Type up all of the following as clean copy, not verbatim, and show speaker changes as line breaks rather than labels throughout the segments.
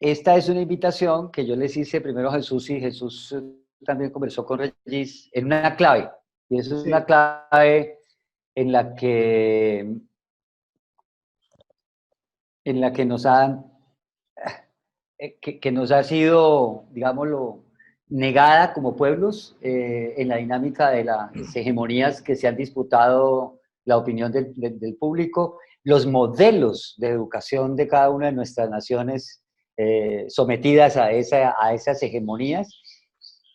esta es una invitación que yo les hice primero a Jesús y Jesús también conversó con Regis en una clave. Y eso es una
Sí,
clave en la que, nos han que nos ha sido, digámoslo, negada como pueblos en la dinámica de las hegemonías que se han disputado la opinión del público, los modelos de educación de cada una de nuestras naciones sometidas a esas hegemonías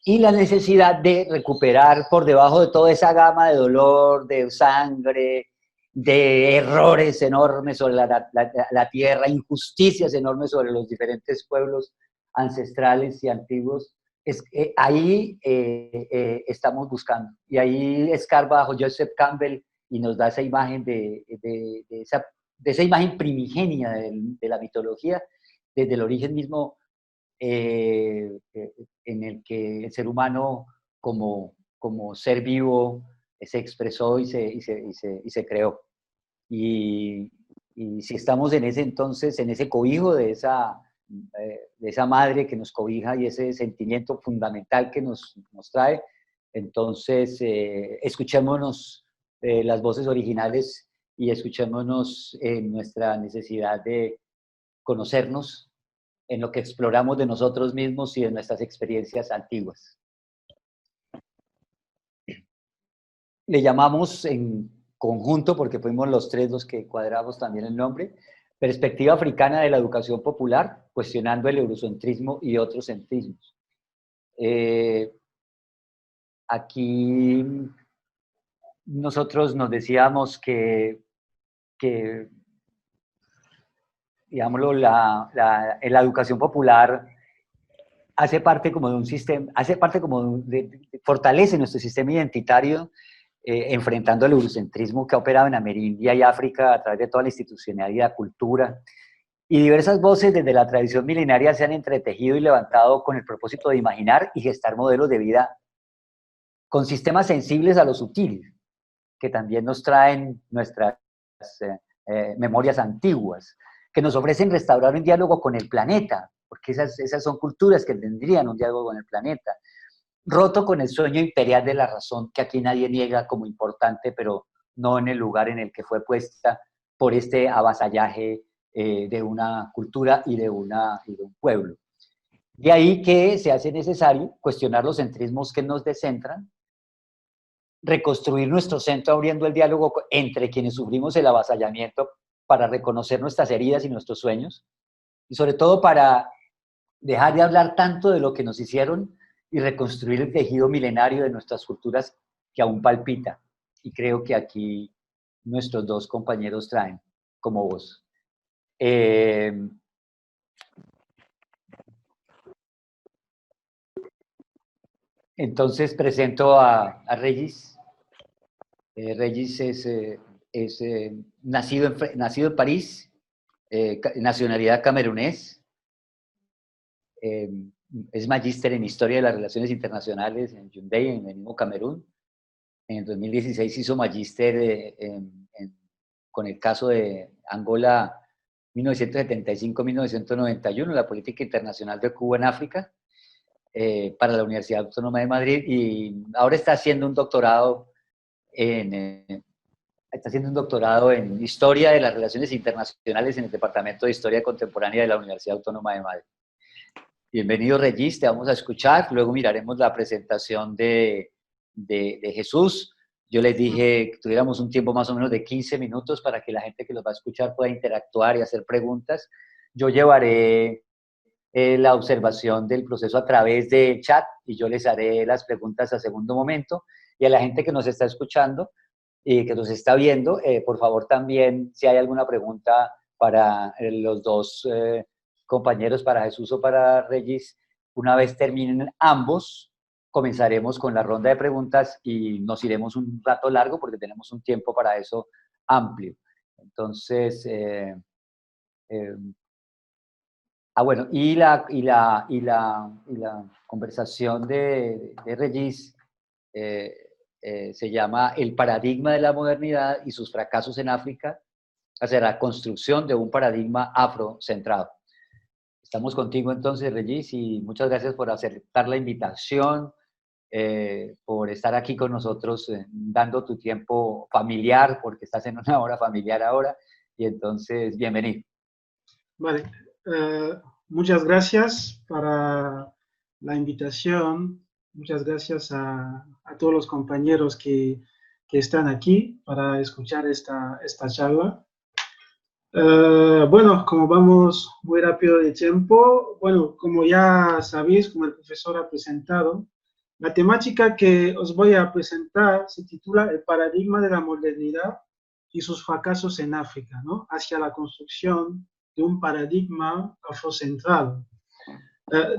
y la necesidad de recuperar por debajo de toda esa gama de dolor, de sangre, de errores enormes sobre la tierra, injusticias enormes sobre los diferentes pueblos ancestrales y antiguos, ahí estamos buscando. Y ahí escarba bajo Joseph Campbell y nos da esa imagen de esa imagen primigenia de la mitología, desde el origen mismo en el que el ser humano como ser vivo se expresó y se creó. Y, y, si estamos en ese entonces, en ese cobijo de esa madre que nos cobija y ese sentimiento fundamental que nos trae, entonces escuchémonos las voces originales y escuchémonos en nuestra necesidad de conocernos, en lo que exploramos de nosotros mismos y de nuestras experiencias antiguas. Le llamamos en conjunto, porque fuimos los tres los que cuadramos también el nombre, Perspectiva Africana de la Educación Popular, cuestionando el eurocentrismo y otros centrismos. Aquí nosotros nos decíamos que digámoslo, la educación popular hace parte como de un sistema, hace parte como fortalece nuestro sistema identitario, enfrentando el eurocentrismo que ha operado en Amerindia y África a través de toda la institucionalidad, cultura, y diversas voces desde la tradición milenaria se han entretejido y levantado con el propósito de imaginar y gestar modelos de vida con sistemas sensibles a lo sutil, que también nos traen nuestras memorias antiguas, que nos ofrecen restaurar un diálogo con el planeta, porque esas son culturas que tendrían un diálogo con el planeta, roto con el sueño imperial de la razón, que aquí nadie niega como importante, pero no en el lugar en el que fue puesta por este avasallaje de una cultura y de un pueblo. De ahí que se hace necesario cuestionar los centrismos que nos descentran, reconstruir nuestro centro abriendo el diálogo entre quienes sufrimos el avasallamiento para reconocer nuestras heridas y nuestros sueños, y sobre todo para dejar de hablar tanto de lo que nos hicieron y reconstruir el tejido milenario de nuestras culturas que aún palpita. Y creo que aquí nuestros dos compañeros traen como voz. Entonces presento a Regis. Regis es nacido en París, nacionalidad camerunés, eh, es magíster en Historia de las Relaciones Internacionales en Yaoundé, en el mismo Camerún. En el 2016 hizo magíster con el caso de Angola 1975-1991, la política internacional de Cuba en África, para la Universidad Autónoma de Madrid, y ahora está haciendo un doctorado en Historia de las Relaciones Internacionales en el Departamento de Historia Contemporánea de la Universidad Autónoma de Madrid. Bienvenido, Regis, te vamos a escuchar, luego miraremos la presentación de Jesús. Yo les dije que tuviéramos un tiempo más o menos de 15 minutos para que la gente que los va a escuchar pueda interactuar y hacer preguntas. Yo llevaré la observación del proceso a través del chat y yo les haré las preguntas a segundo momento. Y a la gente que nos está escuchando y que nos está viendo, por favor también, si hay alguna pregunta para los dos compañeros, para Jesús o para Regis, una vez terminen ambos, comenzaremos con la ronda de preguntas y nos iremos un rato largo porque tenemos un tiempo para eso amplio. Entonces, bueno, y la conversación de Regis eh, se llama El paradigma de la modernidad y sus fracasos en África hacia la construcción de un paradigma afrocentrado. Estamos contigo entonces, Regis, y muchas gracias por aceptar la invitación, por estar aquí con nosotros, dando tu tiempo familiar, porque estás en una hora familiar ahora, y entonces, bienvenido.
Vale, muchas gracias para la invitación, muchas gracias a todos los compañeros que están aquí para escuchar esta charla. Bueno, como vamos muy rápido de tiempo, bueno, como ya sabéis, como el profesor ha presentado, la temática que os voy a presentar se titula El paradigma de la modernidad y sus fracasos en África, ¿no? Hacia la construcción de un paradigma afrocentrado.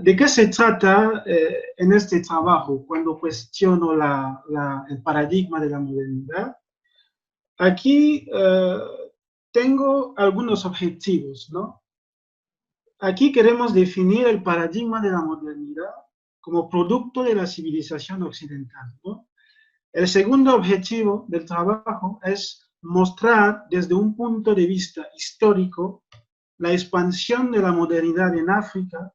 ¿De qué se trata en este trabajo cuando cuestiono el paradigma de la modernidad? Aquí tengo algunos objetivos, ¿no? Aquí queremos definir el paradigma de la modernidad como producto de la civilización occidental, ¿no? El segundo objetivo del trabajo es mostrar desde un punto de vista histórico la expansión de la modernidad en África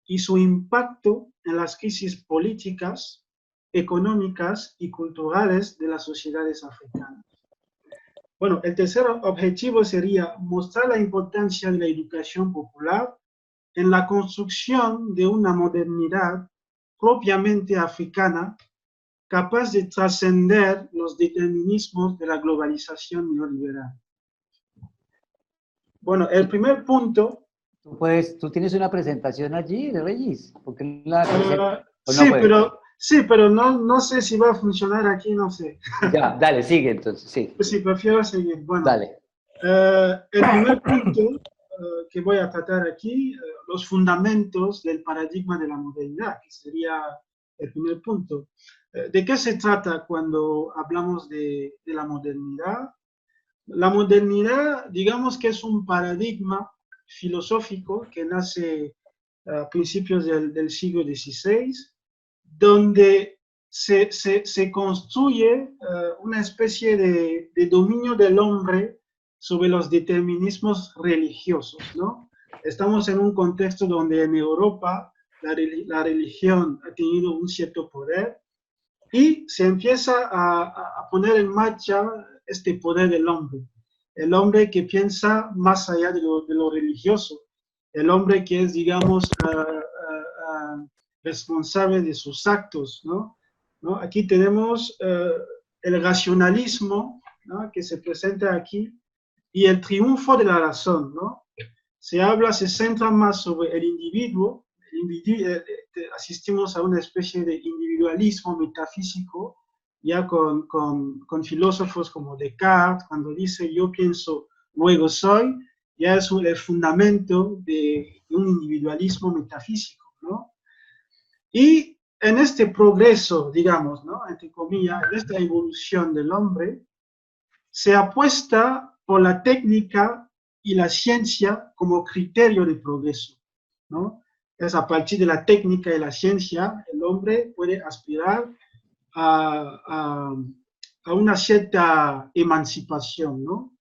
y su impacto en las crisis políticas, económicas y culturales de las sociedades africanas. Bueno, el tercer objetivo sería mostrar la importancia de la educación popular en la construcción de una modernidad propiamente africana, capaz de trascender los determinismos de la globalización neoliberal. Bueno, el primer punto...
¿Tú tienes una presentación allí de Regis? Porque la presenta, ¿o no
sí,
puedes?
pero no sé si va a funcionar aquí, no sé.
Ya, dale, sigue entonces, sí.
Pues sí, prefiero seguir. Bueno,
Dale.
el primer punto que voy a tratar aquí, los fundamentos del paradigma de la modernidad, que sería el primer punto. ¿De qué se trata cuando hablamos de la modernidad? La modernidad, digamos que es un paradigma filosófico que nace a principios del siglo XVI, donde se construye una especie de dominio del hombre sobre los determinismos religiosos, ¿no? Estamos en un contexto donde en Europa la religión ha tenido un cierto poder y se empieza a poner en marcha este poder del hombre. El hombre que piensa más allá de lo religioso. El hombre que es, digamos, responsable de sus actos, ¿no? Aquí tenemos el racionalismo, ¿no?, que se presenta aquí, y el triunfo de la razón, ¿no? Se centra más sobre el individuo, asistimos a una especie de individualismo metafísico, ya con filósofos como Descartes, cuando dice yo pienso, luego soy, ya es el fundamento de un individualismo metafísico, ¿no? Y en este progreso, digamos, ¿no?, entre comillas, en esta evolución del hombre, se apuesta por la técnica y la ciencia como criterio de progreso, ¿no? Es a partir de la técnica y la ciencia, el hombre puede aspirar a una cierta emancipación, ¿no?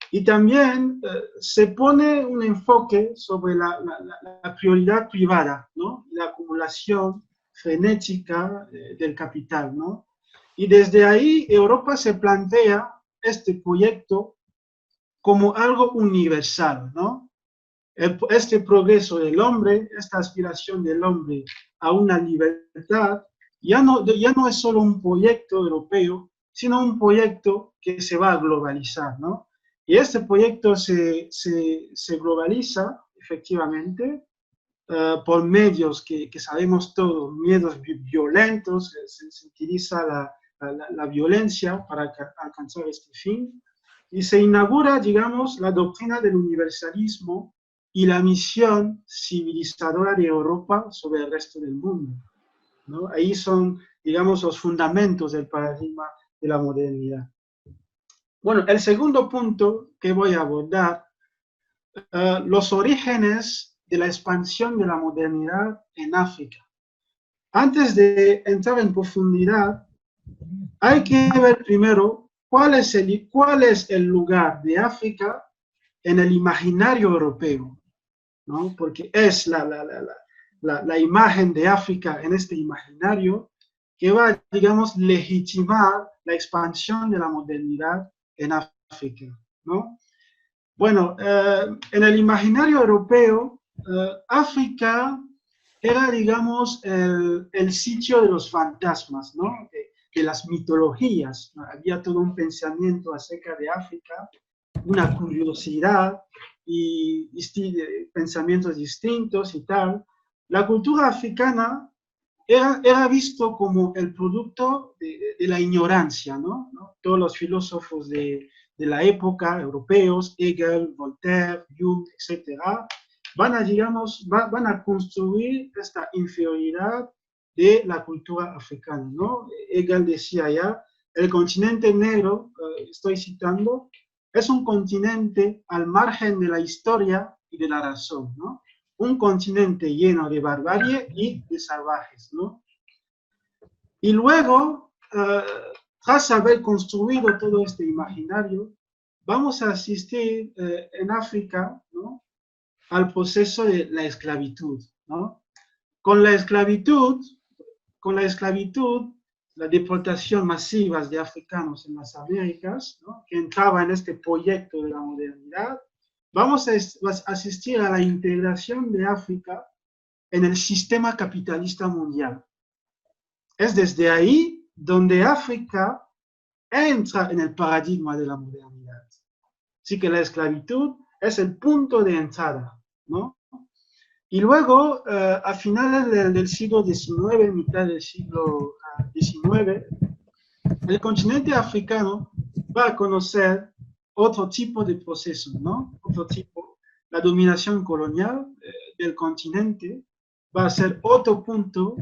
Y también se pone un enfoque sobre la prioridad privada, ¿no?, la acumulación frenética del capital, ¿no? Y desde ahí Europa se plantea este proyecto como algo universal, ¿no? Este progreso del hombre, esta aspiración del hombre a una libertad, ya no es solo un proyecto europeo, sino un proyecto que se va a globalizar, ¿no? Y este proyecto se globaliza, efectivamente, por medios que sabemos todos, medios violentos, se utiliza la violencia para alcanzar este fin, y se inaugura, digamos, la doctrina del universalismo y la misión civilizadora de Europa sobre el resto del mundo, ¿no? Ahí son, digamos, los fundamentos del paradigma de la modernidad. Bueno, el segundo punto que voy a abordar, los orígenes de la expansión de la modernidad en África. Antes de entrar en profundidad, hay que ver primero cuál es el lugar de África en el imaginario europeo, ¿no? Porque es la imagen de África en este imaginario que va, digamos, legitimar la expansión de la modernidad en África, ¿no? Bueno, en el imaginario europeo, África era, digamos, el sitio de los fantasmas, ¿no? De las mitologías, ¿no? Había todo un pensamiento acerca de África, una curiosidad y pensamientos distintos y tal. La cultura africana era visto como el producto de la ignorancia, ¿no? Todos los filósofos de la época, europeos, Hegel, Voltaire, Jung, etcétera, van a, digamos, van a construir esta inferioridad de la cultura africana, ¿no? Hegel decía ya, el continente negro, estoy citando, es un continente al margen de la historia y de la razón, ¿no? Un continente lleno de barbarie y de salvajes, ¿no? Y luego, tras haber construido todo este imaginario, vamos a asistir en África, ¿no? Al proceso de la esclavitud, ¿no? Con la esclavitud, la deportación masiva de africanos en las Américas, ¿no? Que entraba en este proyecto de la modernidad, vamos a asistir a la integración de África en el sistema capitalista mundial. Es desde ahí donde África entra en el paradigma de la modernidad. Así que la esclavitud es el punto de entrada, ¿no? Y luego, a finales del siglo XIX, mitad del siglo XIX, el continente africano va a conocer otro tipo de proceso, ¿no? Otro tipo, la dominación colonial del continente va a ser otro punto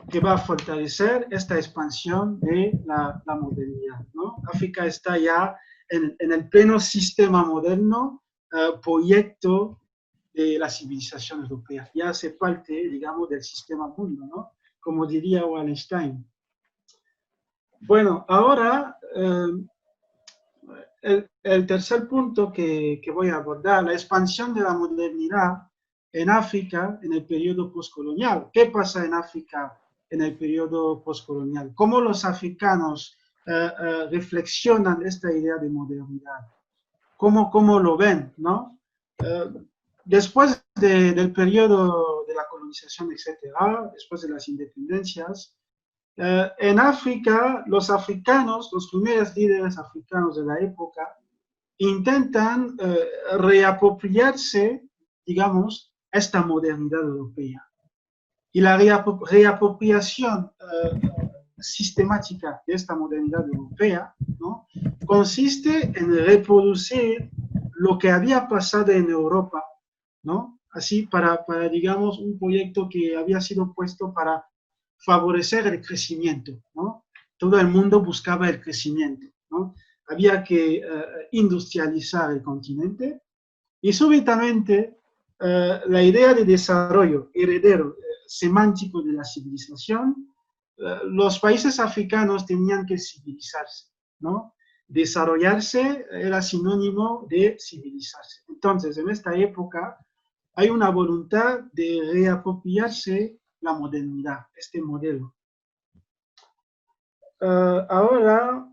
que va a fortalecer esta expansión de la modernidad, ¿no? África está ya en el pleno sistema moderno, proyecto de la civilización europea. Ya hace parte, digamos, del sistema mundo, ¿no? Como diría Wallenstein. Bueno, ahora el tercer punto que voy a abordar, la expansión de la modernidad en África en el periodo postcolonial. ¿Qué pasa en África en el periodo postcolonial? ¿Cómo los africanos reflexionan esta idea de modernidad? ¿Cómo lo ven, no? Después del periodo de la colonización, etcétera, después de las independencias, en África, los africanos, los primeros líderes africanos de la época, intentan reapropiarse, digamos, esta modernidad europea. Y la reapropiación sistemática de esta modernidad europea, ¿no? Consiste en reproducir lo que había pasado en Europa, ¿no? Así para, digamos, un proyecto que había sido puesto para favorecer el crecimiento, ¿no? Todo el mundo buscaba el crecimiento, ¿no? Había que industrializar el continente y súbitamente la idea de desarrollo heredero semántico de la civilización, los países africanos tenían que civilizarse, ¿no? Desarrollarse era sinónimo de civilizarse. Entonces, en esta época hay una voluntad de reapropiarse la modernidad, este modelo. Ahora,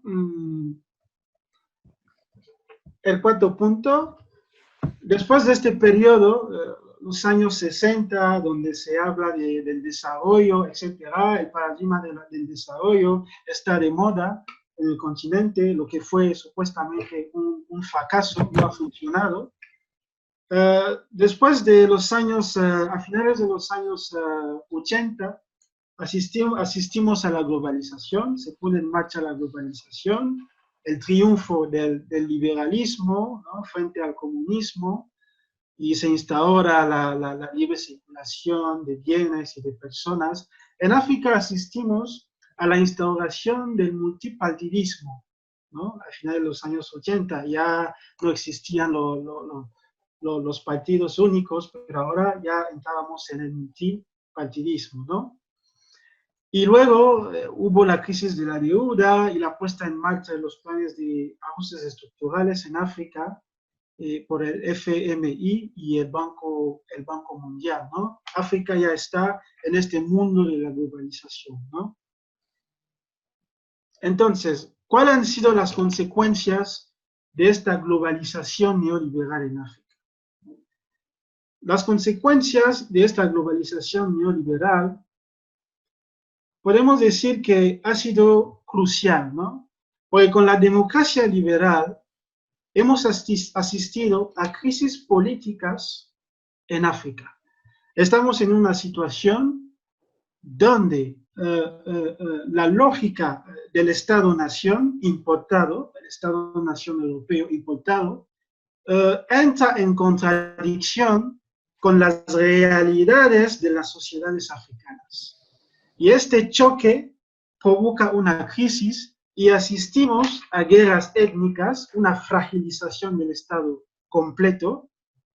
el cuarto punto, después de este periodo, los años 60, donde se habla del desarrollo, etcétera, el paradigma del desarrollo está de moda en el continente, lo que fue supuestamente un fracaso, no ha funcionado. Después de los años, a finales de los años 80, asistimos a la globalización, se pone en marcha la globalización, el triunfo del liberalismo, ¿no? Frente al comunismo, y se instaura la libre circulación de bienes y de personas. En África asistimos a la instauración del multipartidismo, ¿no? A finales de los años 80 ya no existían los partidos únicos, pero ahora ya entrábamos en el multipartidismo, ¿no? Y luego hubo la crisis de la deuda y la puesta en marcha de los planes de ajustes estructurales en África, por el FMI y el Banco Mundial, ¿no? África ya está en este mundo de la globalización, ¿no? Entonces, ¿cuáles han sido las consecuencias de esta globalización neoliberal en África? Las consecuencias de esta globalización neoliberal, podemos decir que ha sido crucial, ¿no? Porque con la democracia liberal hemos asistido a crisis políticas en África. Estamos en una situación donde la lógica del Estado-nación importado, el Estado-nación europeo importado, entra en contradicción con las realidades de las sociedades africanas. Y este choque provoca una crisis y asistimos a guerras étnicas, una fragilización del Estado completo,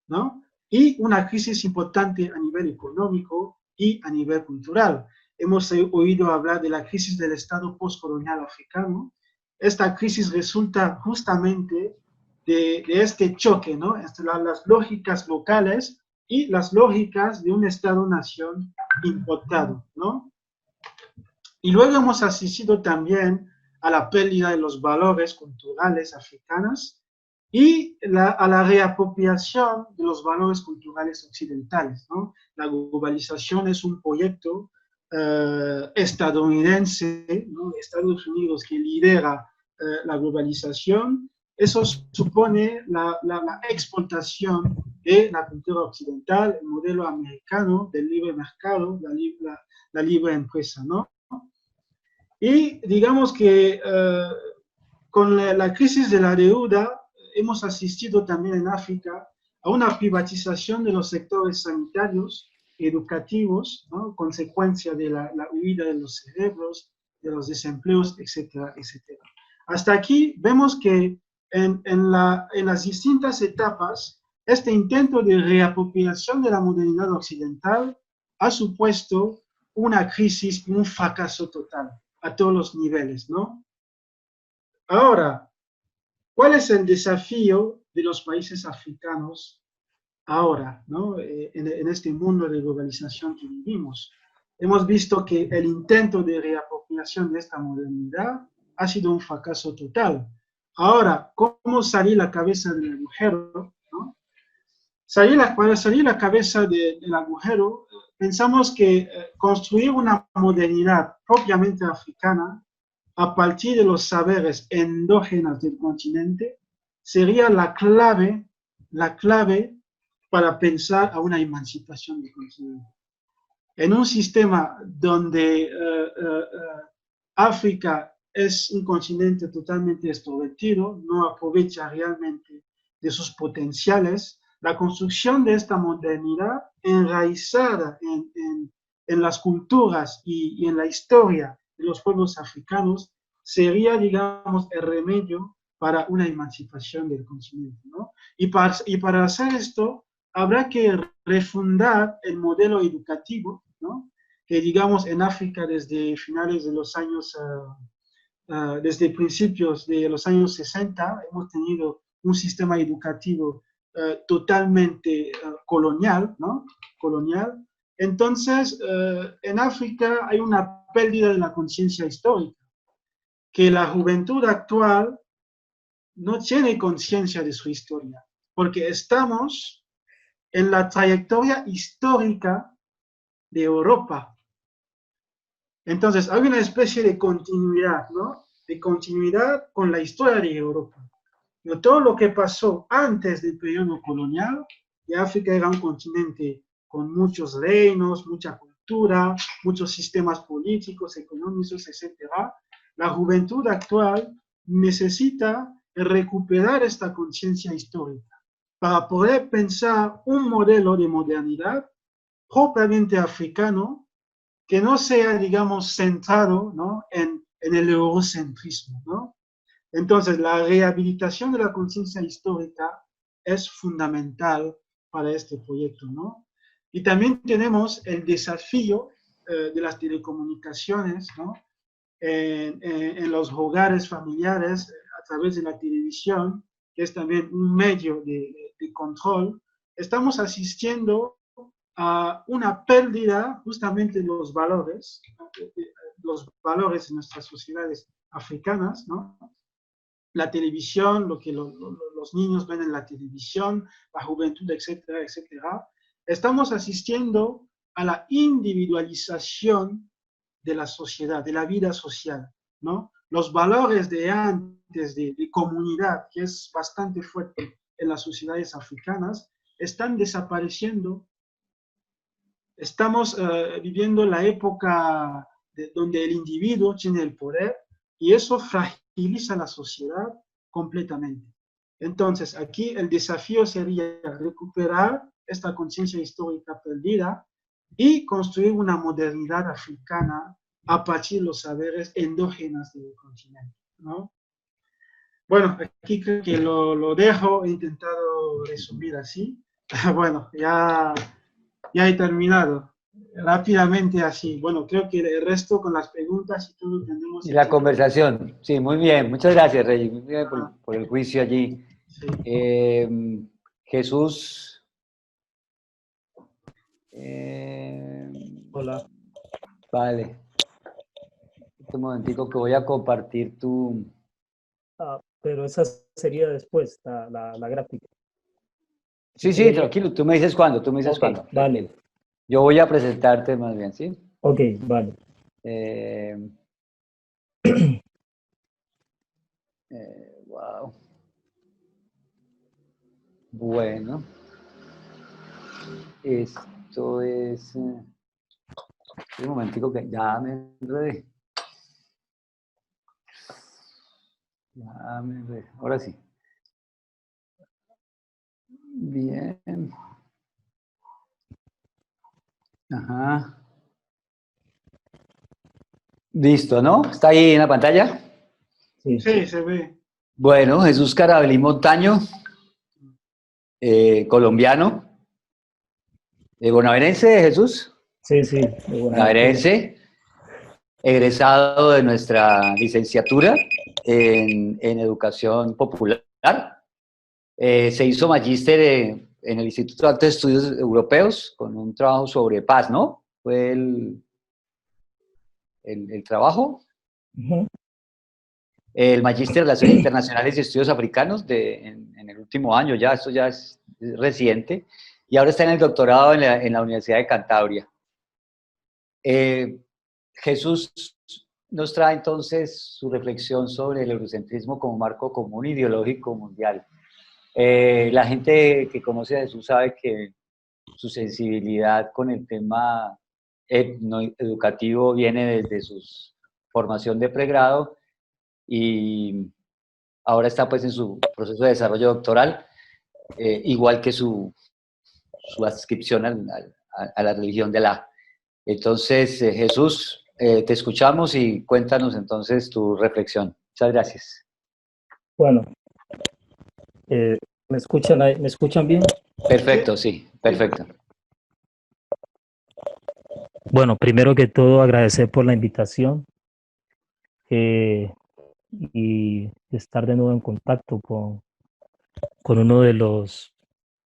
¿no? Y una crisis importante a nivel económico y a nivel cultural. Hemos oído hablar de la crisis del Estado postcolonial africano. Esta crisis resulta justamente de este choque, ¿no? Entre las lógicas locales y las lógicas de un Estado-nación importado, ¿no? Y luego hemos asistido también a la pérdida de los valores culturales africanos y a la reapropiación de los valores culturales occidentales, ¿no? La globalización es un proyecto estadounidense, ¿no? Estados Unidos que lidera la globalización. Eso supone la exportación de la cultura occidental, el modelo americano del libre mercado, la libre empresa, ¿no? Y digamos que con la crisis de la deuda hemos asistido también en África a una privatización de los sectores sanitarios, educativos, ¿no? Consecuencia de la huida de los cerebros, de los desempleos, etcétera, etcétera. Hasta aquí vemos que en las distintas etapas, este intento de reapropiación de la modernidad occidental ha supuesto una crisis y un fracaso total a todos los niveles, ¿no? Ahora, ¿cuál es el desafío de los países africanos ahora, ¿no? En este mundo de globalización que vivimos? Hemos visto que el intento de reapropiación de esta modernidad ha sido un fracaso total. Ahora, ¿cómo salir la cabeza del agujero, ¿no? Para salir la cabeza del agujero, pensamos que construir una modernidad propiamente africana a partir de los saberes endógenos del continente sería la clave para pensar a una emancipación del continente. En un sistema donde África es un continente totalmente extrovertido, no aprovecha realmente de sus potenciales, la construcción de esta modernidad enraizada en las culturas y en la historia de los pueblos africanos sería, digamos, el remedio para una emancipación del continente, ¿no? Y para hacer esto, habrá que refundar el modelo educativo, ¿no? Que digamos en África desde finales de los años, desde principios de los años 60, hemos tenido un sistema educativo totalmente colonial, ¿no? Colonial. Entonces, en África hay una pérdida de la conciencia histórica, que la juventud actual no tiene conciencia de su historia, porque estamos en la trayectoria histórica de Europa. Entonces, hay una especie de continuidad, ¿no? De continuidad con la historia de Europa. Pero todo lo que pasó antes del periodo colonial, y África era un continente con muchos reinos, mucha cultura, muchos sistemas políticos, económicos, etc. La juventud actual necesita recuperar esta conciencia histórica para poder pensar un modelo de modernidad propiamente africano que no sea, digamos, centrado, ¿no? en el eurocentrismo, ¿no? Entonces, la rehabilitación de la conciencia histórica es fundamental para este proyecto, ¿no? Y también tenemos el desafío de las telecomunicaciones, ¿no? En los hogares familiares, a través de la televisión, que es también un medio de control, estamos asistiendo a una pérdida justamente de los valores de nuestras sociedades africanas, ¿no? La televisión, lo que los niños ven en la televisión, la juventud, etcétera, etcétera. Estamos asistiendo a la individualización de la sociedad, de la vida social, ¿no? Los valores de antes de comunidad, que es bastante fuerte en las sociedades africanas, están desapareciendo. Estamos viviendo la época donde el individuo tiene el poder y eso fragiliza la sociedad completamente. Entonces, aquí el desafío sería recuperar esta conciencia histórica perdida y construir una modernidad africana a partir de los saberes endógenos del continente, ¿no? Bueno, aquí creo que lo dejo, he intentado resumir así. Bueno, ya he terminado. Rápidamente así. Bueno, creo que el resto con las preguntas y todo tenemos.
Y la conversación, sí, muy bien. Muchas gracias, Rey, muy bien por el juicio allí.
Sí.
Jesús.
Hola.
Vale. Un momentico que voy a compartir tu...
Pero esa sería después, la gráfica.
Sí, sí, tranquilo. Tú me dices cuándo, tú me dices
Okay,
cuándo.
vale.
Yo voy a presentarte más bien, ¿sí?
Ok, vale.
Wow. Bueno. Esto es... un momentico que ya me enredé. Ahora sí. Bien. Ajá. Listo, ¿no? ¿Está ahí en la pantalla?
Sí, se ve.
Bueno, Jesús Carabalí Montaño, colombiano. ¿Bonaverense, Jesús?
Sí, sí.
Bonaverense, egresado de nuestra licenciatura en Educación Popular. Se hizo magíster en el Instituto de Altos Estudios Europeos con un trabajo sobre paz, ¿no? Fue el trabajo.
Uh-huh.
El magíster de Relaciones Internacionales y Estudios Africanos en el último año, ya, esto ya es reciente, y ahora está en el doctorado en la Universidad de Cantabria. Jesús nos trae entonces su reflexión sobre el eurocentrismo como marco común ideológico mundial. La gente que conoce a Jesús sabe que su sensibilidad con el tema educativo viene desde su formación de pregrado y ahora está pues en su proceso de desarrollo doctoral, igual que su adscripción a la religión de la. Entonces, Jesús, te escuchamos y cuéntanos entonces tu reflexión. Muchas gracias.
Bueno, ¿me escuchan bien?
Perfecto, sí, perfecto.
Bueno, primero que todo agradecer por la invitación y estar de nuevo en contacto con uno de los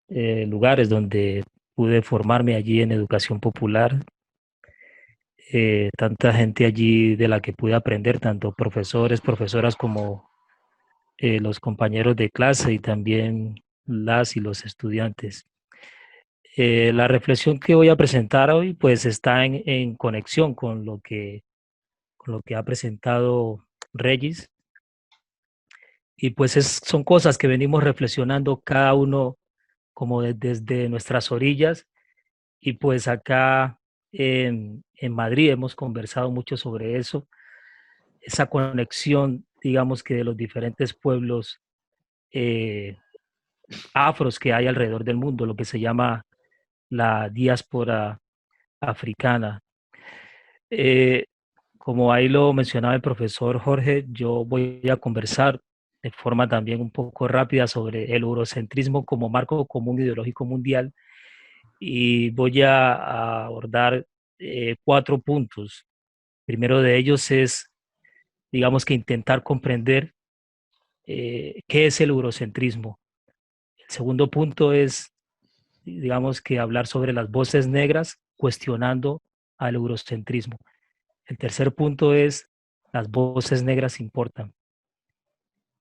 lugares donde pude formarme allí en educación popular. Tanta gente allí de la que pude aprender, tanto profesores, profesoras como los compañeros de clase y también las y los estudiantes. La reflexión que voy a presentar hoy pues está en conexión con lo que ha presentado Regis y pues son cosas que venimos reflexionando cada uno como desde nuestras orillas y pues acá en Madrid hemos conversado mucho sobre eso, esa conexión digamos que de los diferentes pueblos afros que hay alrededor del mundo, lo que se llama la diáspora africana. Como ahí lo mencionaba el profesor Jorge, yo voy a conversar de forma también un poco rápida sobre el eurocentrismo como marco común ideológico mundial y voy a abordar 4 puntos. Primero de ellos es, digamos que intentar comprender ¿qué es el eurocentrismo? El segundo punto es, digamos, que hablar sobre las voces negras cuestionando al eurocentrismo. El tercer punto es, las voces negras importan.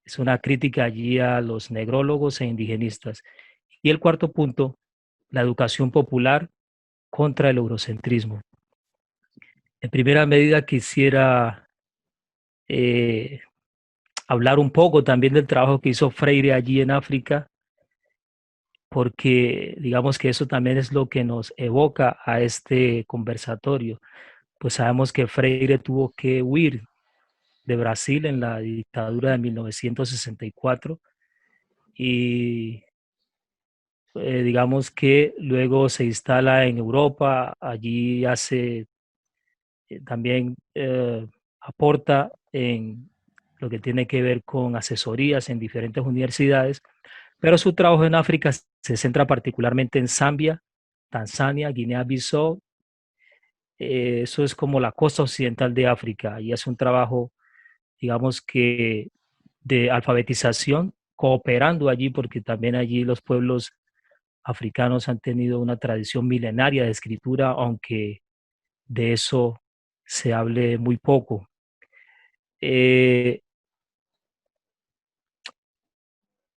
Es una crítica allí a los negrólogos e indigenistas. Y el cuarto punto, la educación popular contra el eurocentrismo. En primera medida quisiera hablar un poco también del trabajo que hizo Freire allí en África, porque digamos que eso también es lo que nos evoca a este conversatorio. Pues sabemos que Freire tuvo que huir de Brasil en la dictadura de 1964 y digamos que luego se instala en Europa, allí hace también aporta en lo que tiene que ver con asesorías en diferentes universidades, pero su trabajo en África se centra particularmente en Zambia, Tanzania, Guinea-Bissau. Eso es como la costa occidental de África y es un trabajo, digamos que de alfabetización, cooperando allí, porque también allí los pueblos africanos han tenido una tradición milenaria de escritura, aunque de eso se hable muy poco.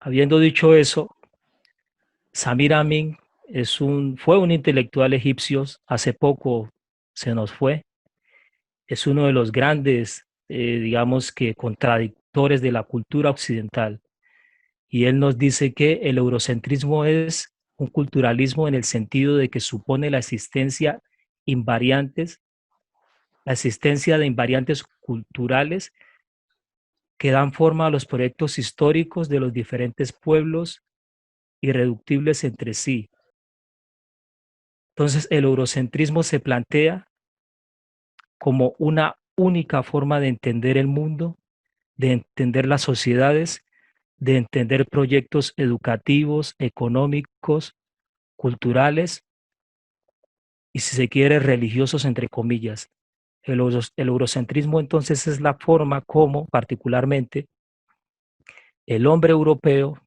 Habiendo dicho eso, Samir Amin fue un intelectual egipcio, hace poco se nos fue, es uno de los grandes, digamos que contradictores de la cultura occidental. Y él nos dice que el eurocentrismo es un culturalismo en el sentido de que supone la existencia de invariantes culturales que dan forma a los proyectos históricos de los diferentes pueblos irreductibles entre sí. Entonces, el eurocentrismo se plantea como una única forma de entender el mundo, de entender las sociedades, de entender proyectos educativos, económicos, culturales y, si se quiere, religiosos, entre comillas. El eurocentrismo entonces es la forma como particularmente el hombre europeo,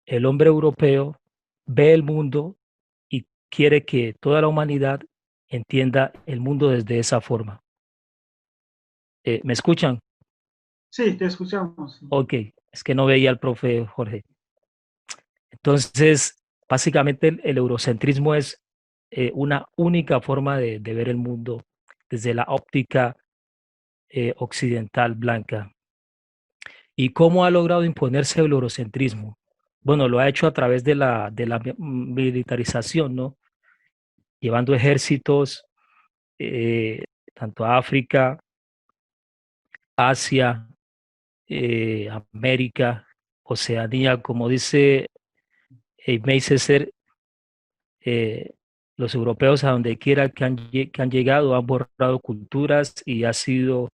el hombre europeo ve el mundo y quiere que toda la humanidad entienda el mundo desde esa forma. ¿Me escuchan?
Sí, te escuchamos.
Ok, es que no veía al profe Jorge. Entonces, básicamente el eurocentrismo es una única forma de ver el mundo desde la óptica occidental blanca. ¿Y cómo ha logrado imponerse el eurocentrismo? Bueno, lo ha hecho a través de la militarización, ¿no? Llevando ejércitos tanto a África, Asia, América, Oceanía, como dice May César, los europeos a donde quiera que han llegado han borrado culturas y ha sido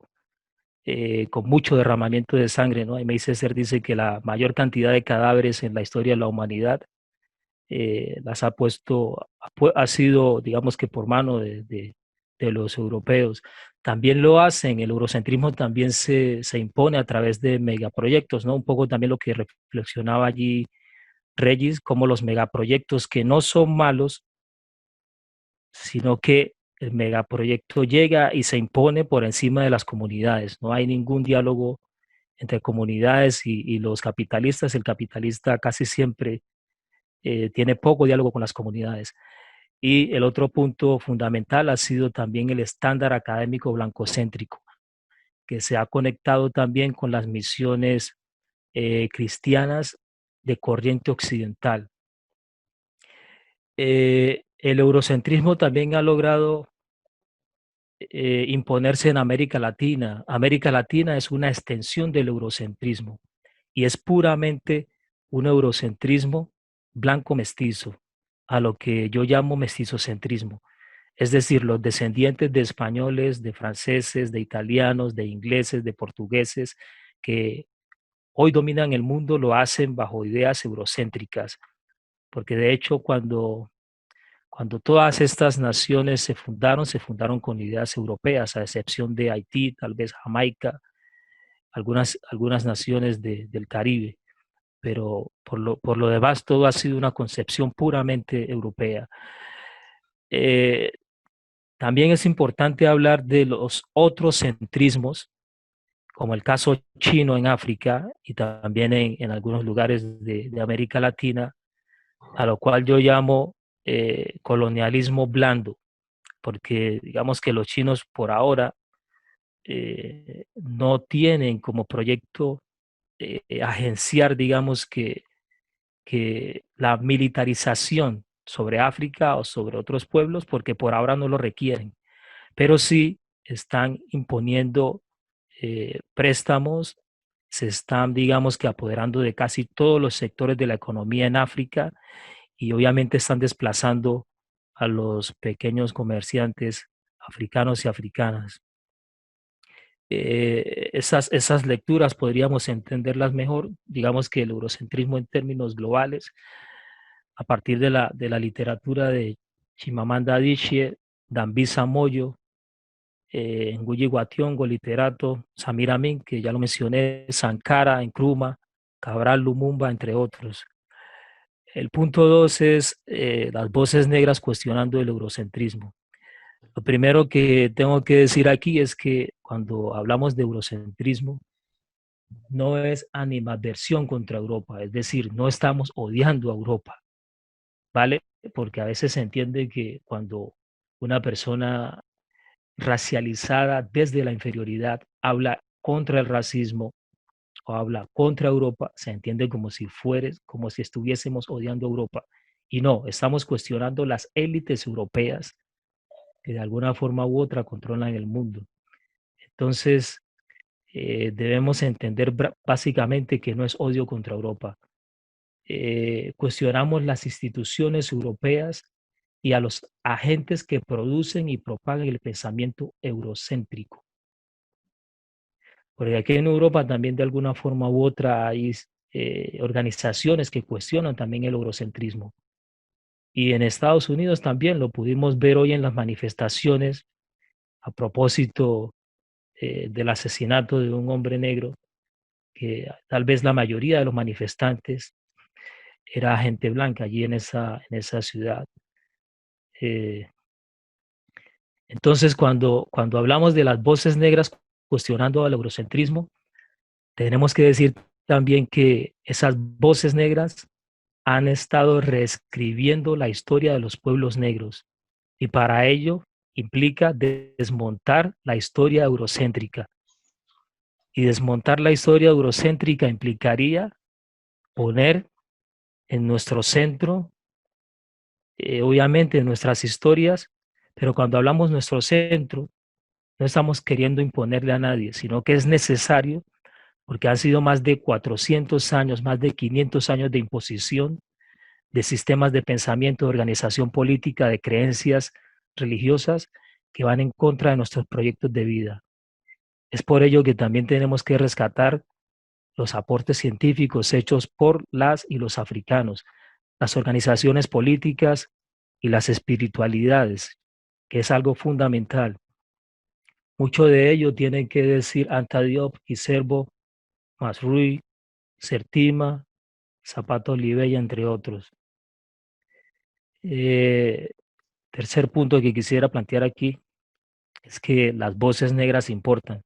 con mucho derramamiento de sangre, ¿no? May César dice que la mayor cantidad de cadáveres en la historia de la humanidad las ha sido, digamos que por mano de los europeos. También lo hacen, el eurocentrismo también se impone a través de megaproyectos, ¿no? Un poco también lo que reflexionaba allí Regis, como los megaproyectos que no son malos, sino que el megaproyecto llega y se impone por encima de las comunidades. No hay ningún diálogo entre comunidades y los capitalistas. El capitalista casi siempre tiene poco diálogo con las comunidades. Y el otro punto fundamental ha sido también el estándar académico blancocéntrico, que se ha conectado también con las misiones cristianas de corriente occidental. El eurocentrismo también ha logrado imponerse en América Latina. América Latina es una extensión del eurocentrismo y es puramente un eurocentrismo blanco mestizo, a lo que yo llamo mestizocentrismo. Es decir, los descendientes de españoles, de franceses, de italianos, de ingleses, de portugueses, que hoy dominan el mundo, lo hacen bajo ideas eurocéntricas, porque de hecho cuando todas estas naciones se fundaron con ideas europeas, a excepción de Haití, tal vez Jamaica, algunas naciones del Caribe, pero por lo demás todo ha sido una concepción puramente europea. También es importante hablar de los otros centrismos, como el caso chino en África y también en algunos lugares de América Latina, a lo cual yo llamo colonialismo blando, porque digamos que los chinos por ahora no tienen como proyecto agenciar, digamos, que la militarización sobre África o sobre otros pueblos, porque por ahora no lo requieren, pero sí están imponiendo préstamos, se están, digamos, que apoderando de casi todos los sectores de la economía en África y obviamente están desplazando a los pequeños comerciantes africanos y africanas. Esas lecturas podríamos entenderlas mejor, digamos que el eurocentrismo en términos globales, a partir de la literatura de Chimamanda Adichie, Dambisa Moyo, Ngugi wa Thiong'o, literato, Samir Amin, que ya lo mencioné, Sankara, Nkrumah, Cabral Lumumba, entre otros. El punto 2 es las voces negras cuestionando el eurocentrismo. Lo primero que tengo que decir aquí es que cuando hablamos de eurocentrismo, no es animadversión contra Europa, es decir, no estamos odiando a Europa, ¿vale? Porque a veces se entiende que cuando una persona racializada desde la inferioridad habla contra el racismo o habla contra Europa, se entiende como si estuviésemos odiando a Europa. Y no, estamos cuestionando las élites europeas que de alguna forma u otra controlan el mundo. Entonces, debemos entender básicamente que no es odio contra Europa. Cuestionamos las instituciones europeas y a los agentes que producen y propagan el pensamiento eurocéntrico. Porque aquí en Europa también de alguna forma u otra hay organizaciones que cuestionan también el eurocentrismo. Y en Estados Unidos también lo pudimos ver hoy en las manifestaciones a propósito del asesinato de un hombre negro, que tal vez la mayoría de los manifestantes era gente blanca allí en esa ciudad. Eh, entonces, cuando hablamos de las voces negras cuestionando al eurocentrismo, tenemos que decir también que esas voces negras han estado reescribiendo la historia de los pueblos negros y para ello implica desmontar la historia eurocéntrica. Y desmontar la historia eurocéntrica implicaría poner en nuestro centro, obviamente, nuestras historias, pero cuando hablamos nuestro centro, no estamos queriendo imponerle a nadie, sino que es necesario, porque han sido más de 400 años, más de 500 años de imposición de sistemas de pensamiento, de organización política, de creencias religiosas que van en contra de nuestros proyectos de vida. Es por ello que también tenemos que rescatar los aportes científicos hechos por las y los africanos, las organizaciones políticas y las espiritualidades, que es algo fundamental. Mucho de ello tiene que decir Anta Diop, Iserbo, Masrui, Sertima, Zapato Oliveira, entre otros. Tercer punto que quisiera plantear aquí es que las voces negras importan.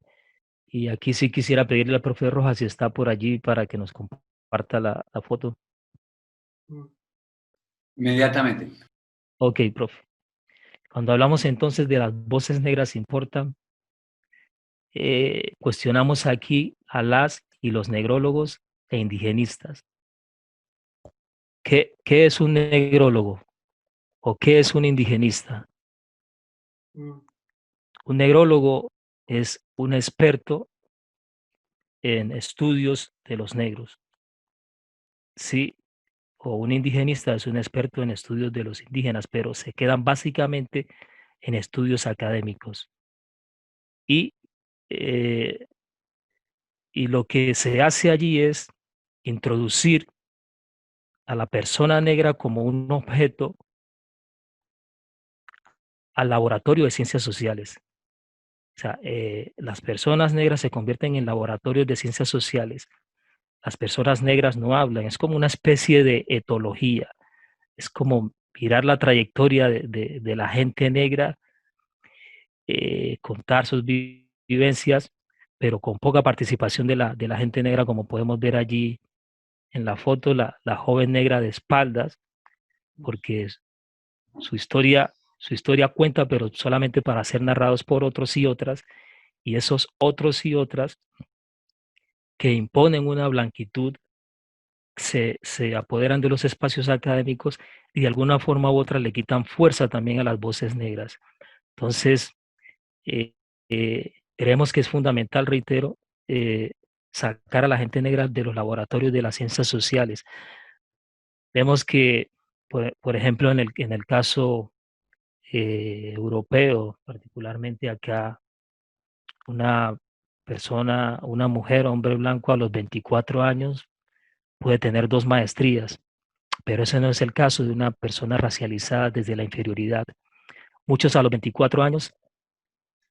Y aquí sí quisiera pedirle al profe Rojas si está por allí para que nos comparta la foto.
Inmediatamente.
Ok, profe. Cuando hablamos entonces de las voces negras importan, cuestionamos aquí a las y los negrólogos e indigenistas. ¿Qué es un negrólogo o qué es un indigenista? Un negrólogo es un experto en estudios de los negros, ¿sí? O un indigenista es un experto en estudios de los indígenas, pero se quedan básicamente en estudios académicos. Y, eh, y lo que se hace allí es introducir a la persona negra como un objeto al laboratorio de ciencias sociales. sea, las personas negras se convierten en laboratorios de ciencias sociales. Las personas negras no hablan, es como una especie de etología, es como mirar la trayectoria de la gente negra, contar sus vivencias, pero con poca participación de la gente negra, como podemos ver allí en la foto, la joven negra de espaldas, porque su historia cuenta, pero solamente para ser narrados por otros y otras, y esos otros y otras que imponen una blanquitud se apoderan de los espacios académicos y de alguna forma u otra le quitan fuerza también a las voces negras. Entonces, eh, creemos que es fundamental, reitero, sacar a la gente negra de los laboratorios de las ciencias sociales. Vemos que, por ejemplo, en el caso europeo, particularmente acá, una persona, una mujer, hombre blanco a los 24 años puede tener 2 maestrías, pero ese no es el caso de una persona racializada desde la inferioridad. Muchos a los 24 años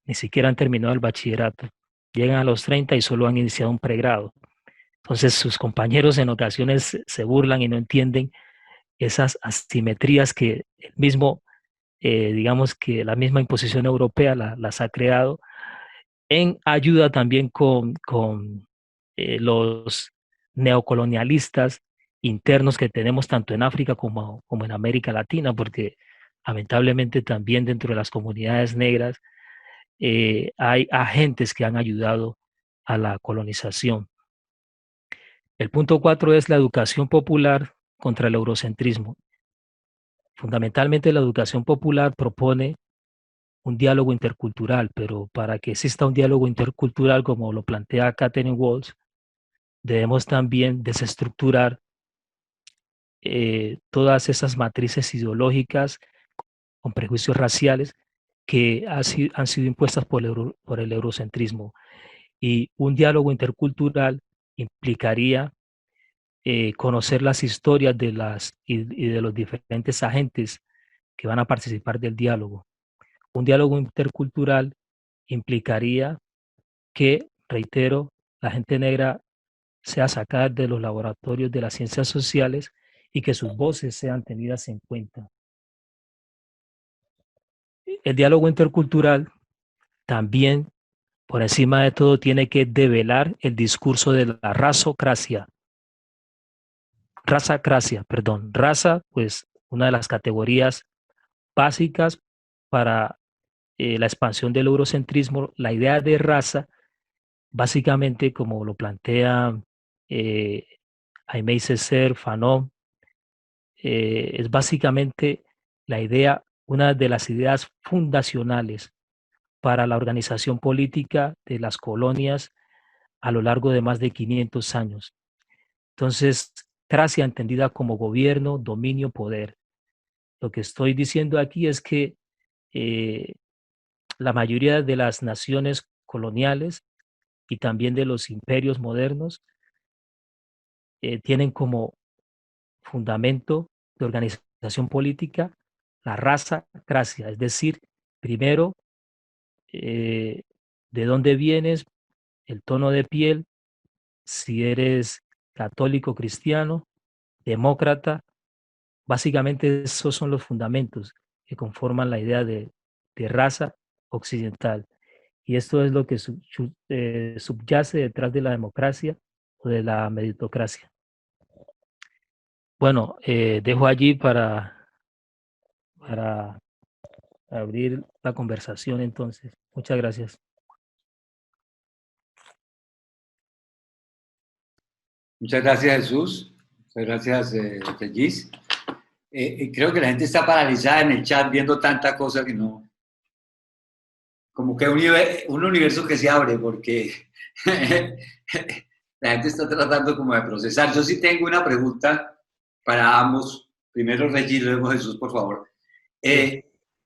ni siquiera han terminado el bachillerato, llegan a los 30 y solo han iniciado un pregrado. Entonces sus compañeros en ocasiones se burlan y no entienden esas asimetrías que el mismo, digamos que la misma imposición europea las ha creado, en ayuda también con los neocolonialistas internos que tenemos tanto en África como en América Latina, porque lamentablemente también dentro de las comunidades negras hay agentes que han ayudado a la colonización. El punto 4 es la educación popular contra el eurocentrismo. Fundamentalmente la educación popular propone un diálogo intercultural, pero para que exista un diálogo intercultural como lo plantea Catherine Walsh, debemos también desestructurar todas esas matrices ideológicas con prejuicios raciales que han sido impuestas por el eurocentrismo. Y un diálogo intercultural implicaría conocer las historias y de los diferentes agentes que van a participar del diálogo. Un diálogo intercultural implicaría que, reitero, la gente negra sea sacada de los laboratorios de las ciencias sociales y que sus voces sean tenidas en cuenta. El diálogo intercultural también, por encima de todo, tiene que develar el discurso de la razocracia. Raza, pues una de las categorías básicas para la expansión del eurocentrismo, la idea de raza, básicamente como lo plantea Aimé Césaire, Fanon, es básicamente la idea, una de las ideas fundacionales para la organización política de las colonias a lo largo de más de 500 años. Entonces, cracia entendida como gobierno, dominio, poder. Lo que estoy diciendo aquí es que la mayoría de las naciones coloniales y también de los imperios modernos tienen como fundamento de organización política la raza cracia, es decir, primero, de dónde vienes, el tono de piel, si eres católico, cristiano, demócrata, básicamente esos son los fundamentos que conforman la idea de raza occidental. Y esto es lo que subyace detrás de la democracia o de la meritocracia. Bueno, dejo allí para abrir la conversación entonces. Muchas gracias.
Muchas gracias, Jesús. Muchas gracias, Regis. Creo que la gente está paralizada en el chat viendo tanta cosa que no... Como que un universo que se abre porque la gente está tratando como de procesar. Yo sí tengo una pregunta para ambos. Primero Regis, luego Jesús, por favor.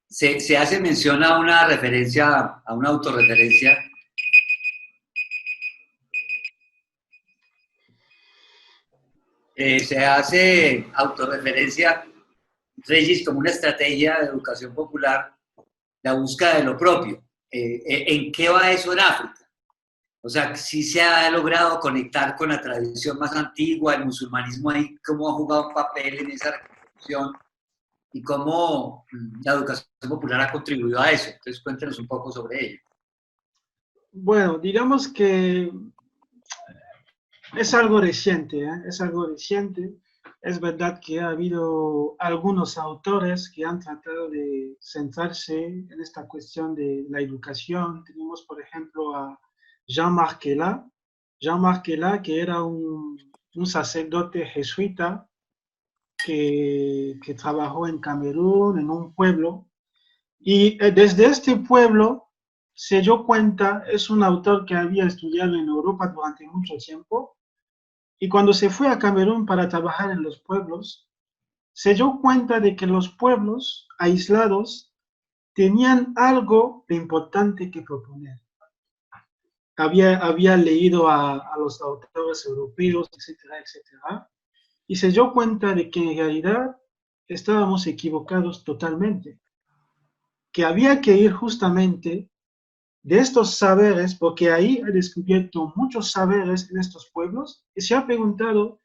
Se hace mención a una referencia, a una autorreferencia. Se hace autorreferencia, Regis, como una estrategia de educación popular, la búsqueda de lo propio. ¿En qué va eso en África? O sea, si se ha logrado conectar con la tradición más antigua, el musulmanismo ahí, cómo ha jugado un papel en esa reconstrucción y cómo la educación popular ha contribuido a eso. Entonces, cuéntenos un poco sobre ello.
Bueno, digamos que es algo reciente, ¿eh? Es algo reciente. Es verdad que ha habido algunos autores que han tratado de centrarse en esta cuestión de la educación. Tenemos, por ejemplo, a Jean-Marc Quela. Jean-Marc Quela, que era un sacerdote jesuita que trabajó en Camerún, en un pueblo. Y desde este pueblo se dio cuenta, es un autor que había estudiado en Europa durante mucho tiempo, y cuando se fue a Camerún para trabajar en los pueblos, se dio cuenta de que los pueblos aislados tenían algo de importante que proponer. Había leído a los autores europeos, etcétera, etcétera, y se dio cuenta de que en realidad estábamos equivocados totalmente, que había que ir justamente de estos saberes, porque ahí ha descubierto muchos saberes en estos pueblos, y se ha preguntado,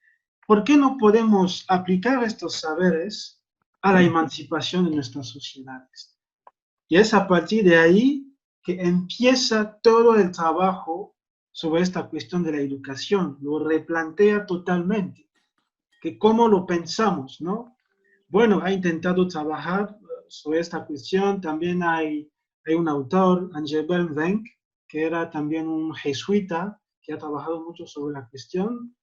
¿por qué no podemos aplicar estos saberes a la emancipación de nuestras sociedades? Y es a partir de ahí que empieza todo el trabajo sobre esta cuestión de la educación, lo replantea totalmente, que cómo lo pensamos, ¿no? Bueno, ha intentado trabajar sobre esta cuestión, también hay un autor, Angel Benvenck, que era también un jesuita, que ha trabajado mucho sobre la cuestión,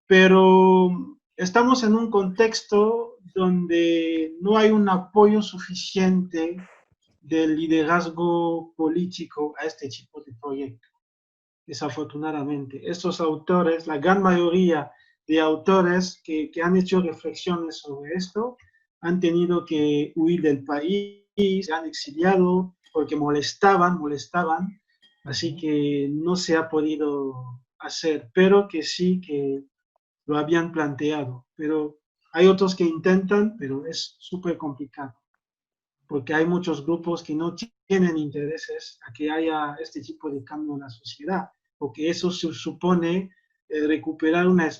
pero estamos en un contexto donde no hay un apoyo suficiente del liderazgo político a este tipo de proyectos, desafortunadamente. Estos autores, la gran mayoría de autores que han hecho reflexiones sobre esto, han tenido que huir del país, se han exiliado porque molestaban, así que no se ha podido hacer, pero que sí que lo habían planteado. Pero hay otros que intentan, pero es súper complicado, porque hay muchos grupos que no tienen intereses a que haya este tipo de cambio en la sociedad, porque eso supone recuperar una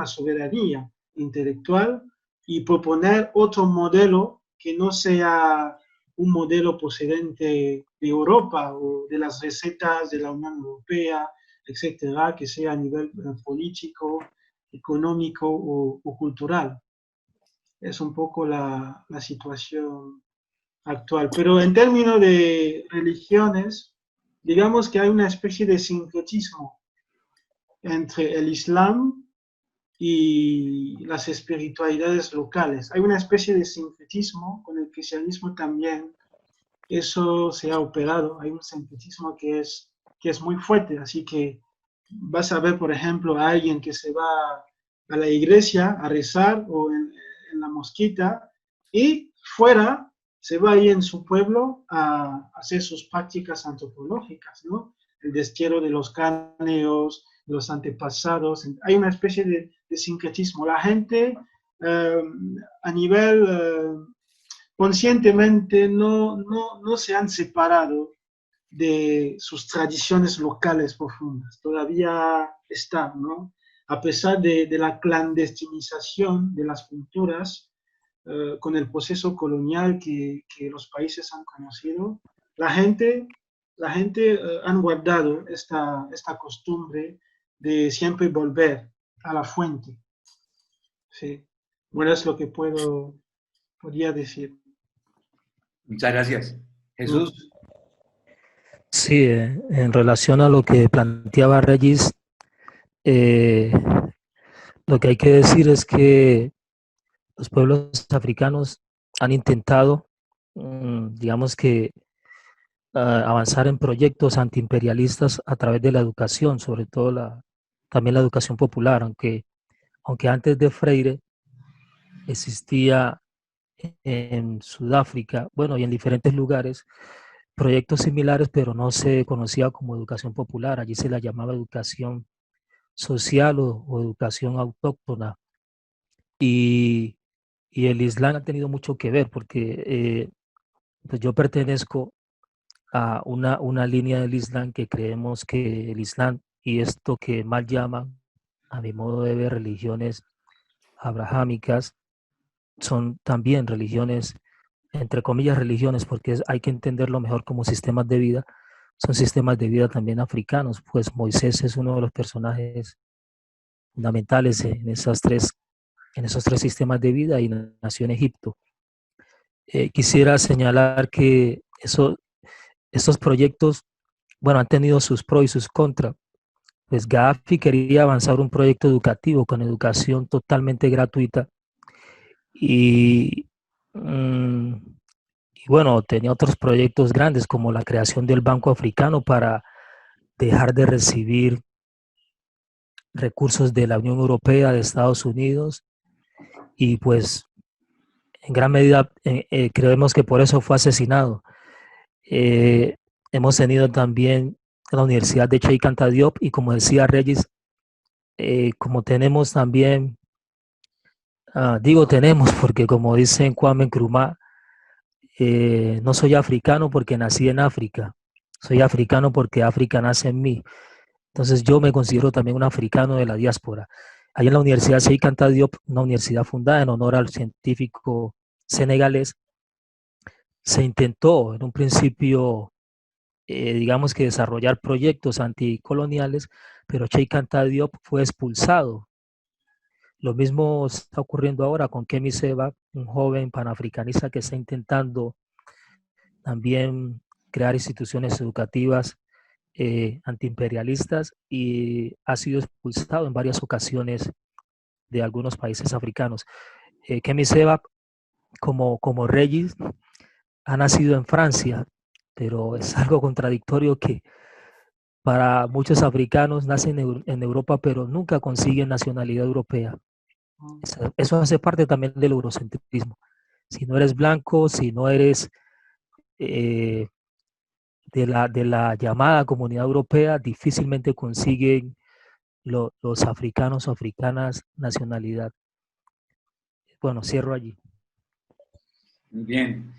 soberanía intelectual y proponer otro modelo que no sea un modelo procedente de Europa o de las recetas de la Unión Europea, etcétera, que sea a nivel político, económico o cultural. Es un poco la situación actual. Pero en términos de religiones, digamos que hay una especie de sincretismo entre el Islam y las espiritualidades locales. Hay una especie de sincretismo con el cristianismo también. Eso se ha operado. Hay un sincretismo que es muy fuerte. Así que vas a ver, por ejemplo, a alguien que se va a la iglesia a rezar o en la mosquita y fuera se va ahí en su pueblo a hacer sus prácticas antropológicas, ¿no? El destierro de los cráneos, de los antepasados. Hay una especie de sincretismo. La gente a nivel conscientemente no se han separado de sus tradiciones locales profundas. Todavía están, ¿no? A pesar de la clandestinización de las culturas, con el proceso colonial que los países han conocido, la gente han guardado esta costumbre de siempre volver a la fuente. Sí. Bueno, es lo que podría decir.
Muchas gracias. Jesús.
Sí, en relación a lo que planteaba Regis, eh, lo que hay que decir es que los pueblos africanos han intentado, digamos que, avanzar en proyectos antiimperialistas a través de la educación, sobre todo también la educación popular, aunque antes de Freire existía en Sudáfrica, bueno, y en diferentes lugares, proyectos similares, pero no se conocía como educación popular. Allí se la llamaba educación social o educación autóctona. Y, y el Islam ha tenido mucho que ver porque pues yo pertenezco una línea del Islam que creemos que el Islam y esto que mal llaman, a mi modo de ver, religiones abrahámicas, son también religiones, entre comillas religiones, porque hay que entenderlo mejor como sistemas de vida, son sistemas de vida también africanos, pues Moisés es uno de los personajes fundamentales en esos tres sistemas de vida y nació en Egipto. Quisiera señalar que estos proyectos, bueno, han tenido sus pros y sus contras. Pues Gaddafi quería avanzar un proyecto educativo con educación totalmente gratuita y, mm, y bueno, tenía otros proyectos grandes como la creación del Banco Africano para dejar de recibir recursos de la Unión Europea, de Estados Unidos y pues en gran medida creemos que por eso fue asesinado. Hemos tenido también la Universidad de Cheikh Anta Diop y como decía Regis, como tenemos también, digo tenemos porque como dicen Kwame Nkrumah, no soy africano porque nací en África, soy africano porque África nace en mí. Entonces yo me considero también un africano de la diáspora. Hay en la Universidad Cheikh Anta Diop, una universidad fundada en honor al científico senegalés, se intentó en un principio, digamos que desarrollar proyectos anticoloniales, pero Cheikh Anta Diop fue expulsado. Lo mismo está ocurriendo ahora con Kemi Seba, un joven panafricanista que está intentando también crear instituciones educativas antiimperialistas y ha sido expulsado en varias ocasiones de algunos países africanos. Kemi Seba, como Regis, ha nacido en Francia, pero es algo contradictorio que para muchos africanos nacen en Europa, pero nunca consiguen nacionalidad europea. Eso hace parte también del eurocentrismo. Si no eres blanco, si no eres eh, de la llamada comunidad europea, difícilmente consiguen los africanos o africanas nacionalidad. Bueno, cierro allí.
Muy bien.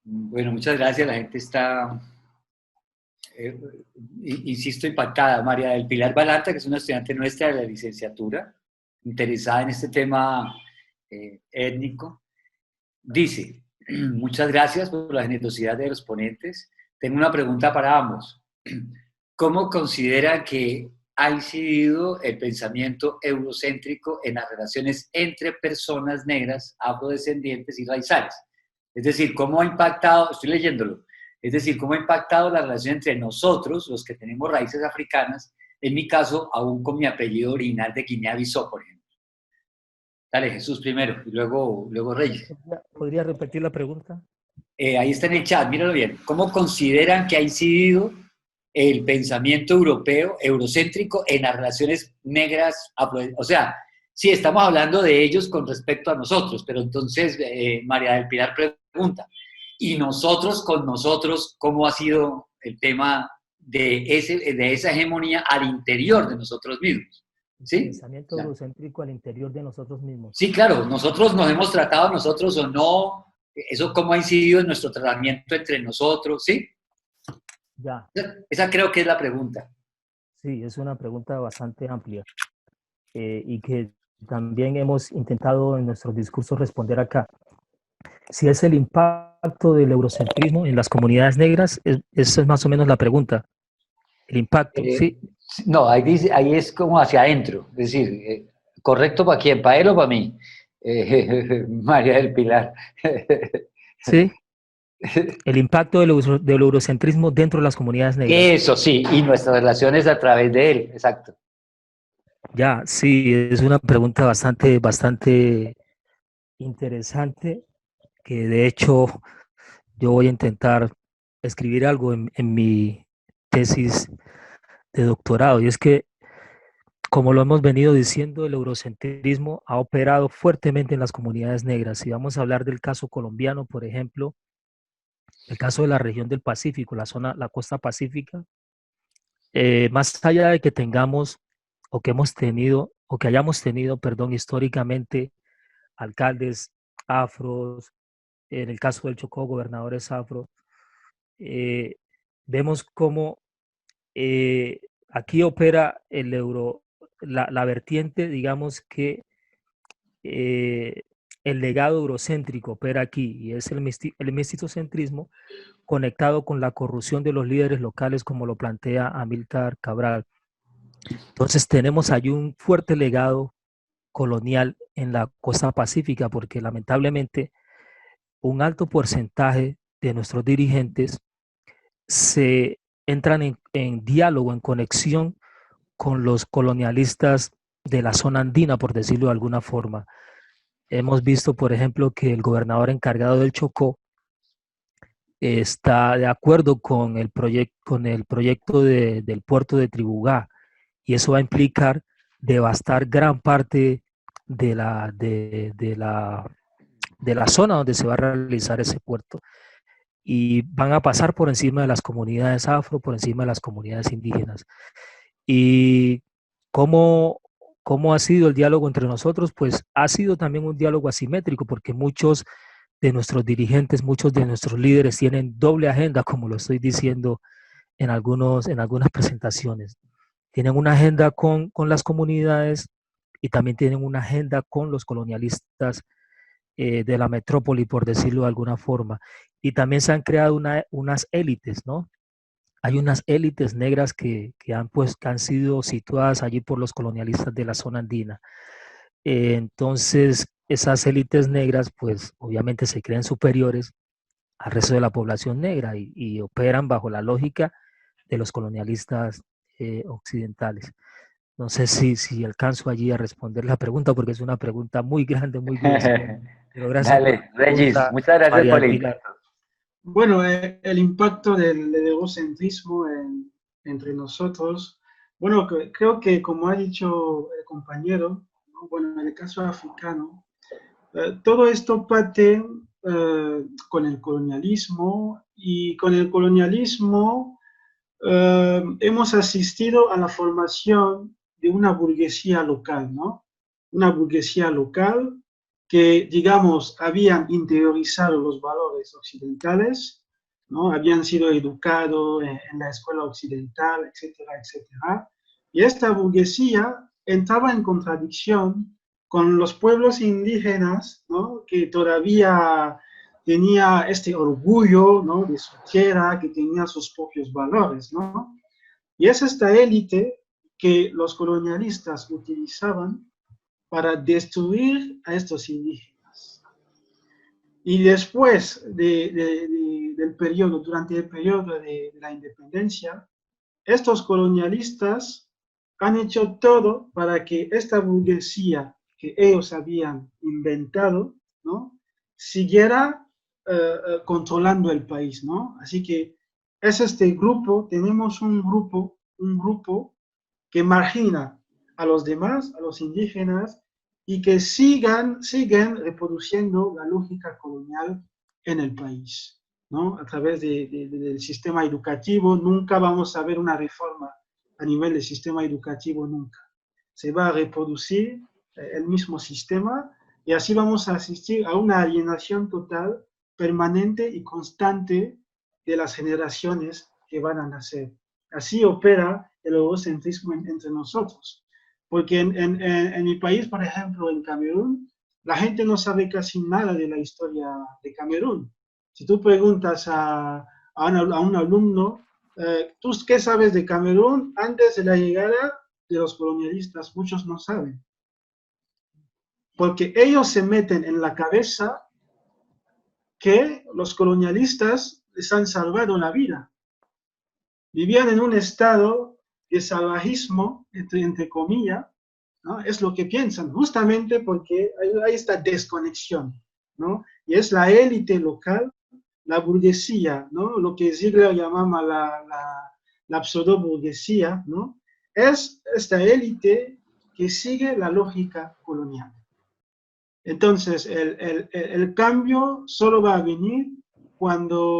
Bueno, muchas gracias. La gente está, insisto, impactada. María del Pilar Balanta, que es una estudiante nuestra de la licenciatura, interesada en este tema étnico, dice, muchas gracias por la generosidad de los ponentes. Tengo una pregunta para ambos. ¿Cómo consideran que ha incidido el pensamiento eurocéntrico en las relaciones entre personas negras, afrodescendientes y raizales? Es decir, ¿cómo ha impactado, estoy leyéndolo, es decir, cómo ha impactado la relación entre nosotros, los que tenemos raíces africanas, en mi caso, aún con mi apellido original de Guinea-Bissau, por ejemplo? Dale, Jesús primero, y luego Reyes.
¿Podría repetir la pregunta?
Ahí está en el chat, míralo bien. ¿Cómo consideran que ha incidido el pensamiento europeo, eurocéntrico, en las relaciones negras? O sea, sí, estamos hablando de ellos con respecto a nosotros, pero entonces María del Pilar pregunta, ¿y nosotros con nosotros cómo ha sido el tema de esa hegemonía al interior de nosotros mismos? ¿Sí?
Pensamiento eurocéntrico al interior de nosotros mismos.
Sí, claro, nosotros nos hemos tratado nosotros o no, eso cómo ha incidido en nuestro tratamiento entre nosotros, ¿sí?
Ya.
Esa creo que es la pregunta.
Sí, es una pregunta bastante amplia y que también hemos intentado en nuestros discursos responder acá. Si es el impacto del eurocentrismo en las comunidades negras, esa es más o menos la pregunta. El impacto, sí.
No, ahí es como hacia adentro, es decir, ¿correcto para quién? ¿Para él o para mí? María del Pilar.
Sí. El impacto del eurocentrismo dentro de las comunidades negras.
Eso sí, y nuestras relaciones a través de él, exacto.
Ya, sí, es una pregunta bastante interesante, que de hecho yo voy a intentar escribir algo en mi tesis de doctorado, y es que, como lo hemos venido diciendo, el eurocentrismo ha operado fuertemente en las comunidades negras. Si vamos a hablar del caso colombiano, por ejemplo, el caso de la región del Pacífico, la costa pacífica, más allá de que tengamos o que hemos tenido o que hayamos tenido, perdón, históricamente alcaldes afros, en el caso del Chocó, gobernadores afro, vemos cómo aquí opera la vertiente, digamos que eh, el legado eurocéntrico opera aquí y es el misticocentrismo conectado con la corrupción de los líderes locales, como lo plantea Amílcar Cabral. Entonces tenemos allí un fuerte legado colonial en la costa pacífica, porque lamentablemente un alto porcentaje de nuestros dirigentes se entran en diálogo, en conexión con los colonialistas de la zona andina, por decirlo de alguna forma. Hemos visto, por ejemplo, que el gobernador encargado del Chocó está de acuerdo con el proyecto del puerto de Tribugá, y eso va a implicar devastar gran parte de la zona donde se va a realizar ese puerto. Y van a pasar por encima de las comunidades afro, por encima de las comunidades indígenas. ¿Y cómo ha sido el diálogo entre nosotros? Pues ha sido también un diálogo asimétrico, porque muchos de nuestros dirigentes, muchos de nuestros líderes tienen doble agenda, como lo estoy diciendo en algunas presentaciones. Tienen una agenda con las comunidades y también tienen una agenda con los colonialistas de la metrópoli, por decirlo de alguna forma. Y también se han creado unas élites, ¿no? Hay unas élites negras que han sido situadas allí por los colonialistas de la zona andina. Entonces, esas élites negras, pues obviamente se creen superiores al resto de la población negra y operan bajo la lógica de los colonialistas occidentales. No sé si alcanzo allí a responder la pregunta, porque es una pregunta muy grande, muy gruesa. Pero gracias por la
Dale, Regis,
pregunta,
muchas gracias
María
por
del
el
Pilar.
impacto.
Bueno, el impacto del egocentrismo entre nosotros, bueno, creo que como ha dicho el compañero, ¿no? Bueno, en el caso africano, todo esto parte con el colonialismo y con el colonialismo hemos asistido a la formación de una burguesía local, ¿no? Una burguesía local que, digamos, habían interiorizado los valores occidentales, ¿no? Habían sido educados en la escuela occidental, etcétera, etcétera. Y esta burguesía entraba en contradicción con los pueblos indígenas, ¿no? Que todavía tenía este orgullo, ¿no? De su tierra, que tenía sus propios valores, ¿no? Y es esta élite que los colonialistas utilizaban para destruir a estos indígenas. Y después del periodo, durante el periodo de la independencia, estos colonialistas han hecho todo para que esta burguesía que ellos habían inventado, ¿no? Siguiera controlando el país, ¿no? Así que es este grupo, tenemos un grupo que margina a los demás, a los indígenas, y que siguen reproduciendo la lógica colonial en el país, ¿no? A través del sistema educativo, nunca vamos a ver una reforma a nivel del sistema educativo, nunca. Se va a reproducir el mismo sistema y así vamos a asistir a una alienación total, permanente y constante de las generaciones que van a nacer. Así opera el egocentrismo entre nosotros. Porque en mi país, por ejemplo, en Camerún, la gente no sabe casi nada de la historia de Camerún. Si tú preguntas a un alumno, ¿tú qué sabes de Camerún antes de la llegada de los colonialistas? Muchos no saben. Porque ellos se meten en la cabeza que los colonialistas les han salvado la vida. Vivían en un estado de salvajismo, entre comillas, ¿no? Es lo que piensan, justamente porque hay esta desconexión, ¿no? Y es la élite local, la burguesía, ¿no? Lo que Ziegler llamaba la pseudo-burguesía, ¿no? Es esta élite que sigue la lógica colonial. Entonces, el cambio solo va a venir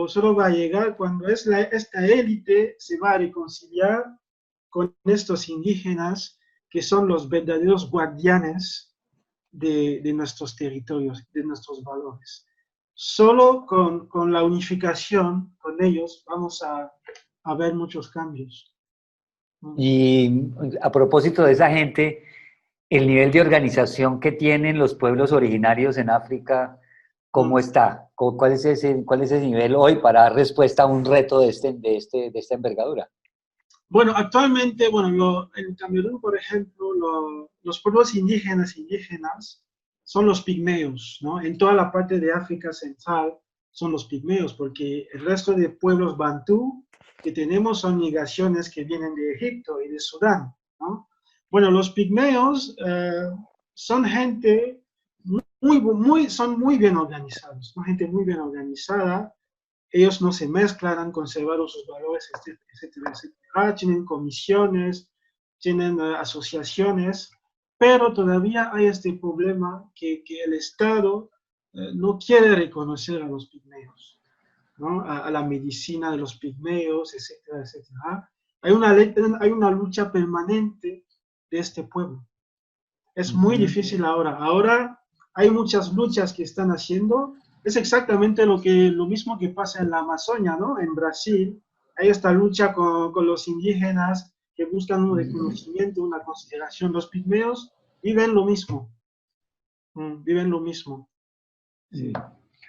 solo va a llegar cuando esta élite se va a reconciliar con estos indígenas que son los verdaderos guardianes de nuestros territorios, de nuestros valores. solo con la unificación con ellos vamos a ver muchos cambios.
Y a propósito de esa gente, el nivel de organización que tienen los pueblos originarios en África, ¿cómo está? ¿Cuál es ese nivel hoy para dar respuesta a un reto de esta envergadura?
Bueno, actualmente, bueno, en Camerún, por ejemplo, los pueblos indígenas son los pigmeos, ¿no? En toda la parte de África Central son los pigmeos, porque el resto de pueblos bantú que tenemos son migraciones que vienen de Egipto y de Sudán, ¿no? Bueno, los pigmeos son gente son muy bien organizados, son gente muy bien organizada. Ellos no se mezclan, han conservado sus valores, etcétera, etcétera. Tienen comisiones, tienen asociaciones, pero todavía hay este problema que el Estado no quiere reconocer a los pigmeos, ¿no? A la medicina de los pigmeos, etcétera, etcétera. Hay una lucha permanente de este pueblo. Es muy difícil ahora. Ahora hay muchas luchas que están haciendo. Es exactamente lo mismo que pasa en la Amazonia, ¿no? En Brasil hay esta lucha con los indígenas que buscan un reconocimiento, una consideración. Los pigmeos viven lo mismo. Viven lo mismo.
Sí.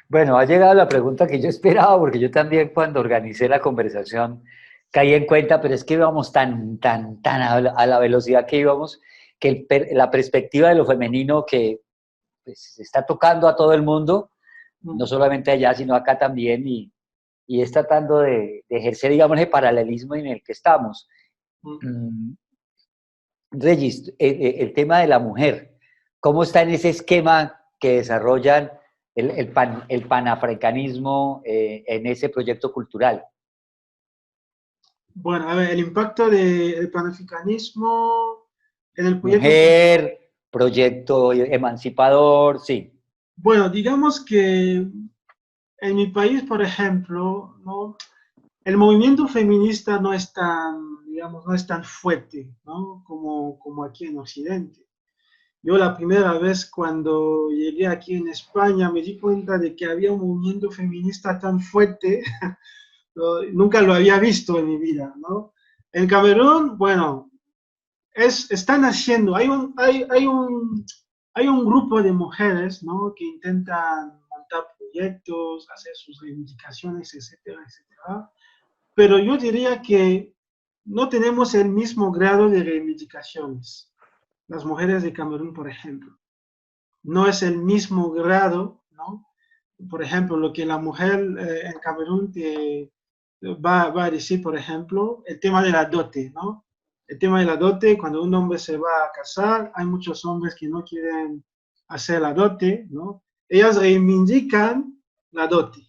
Bueno, ha llegado la pregunta que yo esperaba, porque yo también cuando organicé la conversación caí en cuenta, pero es que íbamos tan a la velocidad que íbamos, que la perspectiva de lo femenino que pues, está tocando a todo el mundo, no solamente allá, sino acá también, y es tratando de ejercer, digamos, el paralelismo en el que estamos. Regis, el tema de la mujer, ¿cómo está en ese esquema que desarrollan el panafricanismo en ese proyecto cultural?
Bueno, a ver, el impacto del panafricanismo en el proyecto...
Mujer, proyecto emancipador, sí.
Bueno, digamos que en mi país, por ejemplo, ¿no? El movimiento feminista no es tan, digamos, no es tan fuerte, ¿no? Como aquí en Occidente. Yo la primera vez cuando llegué aquí en España me di cuenta de que había un movimiento feminista tan fuerte, nunca lo había visto en mi vida, ¿no? En Camerún, bueno, están haciendo, hay un grupo de mujeres, ¿no? Que intentan montar proyectos, hacer sus reivindicaciones, etcétera, etcétera. Pero yo diría que no tenemos el mismo grado de reivindicaciones. Las mujeres de Camerún, por ejemplo, no es el mismo grado, ¿no? Por ejemplo, lo que la mujer en Camerún te va a decir, por ejemplo, el tema de la dote, ¿no? El tema de la dote, cuando un hombre se va a casar, hay muchos hombres que no quieren hacer la dote, ¿no? Ellas reivindican la dote.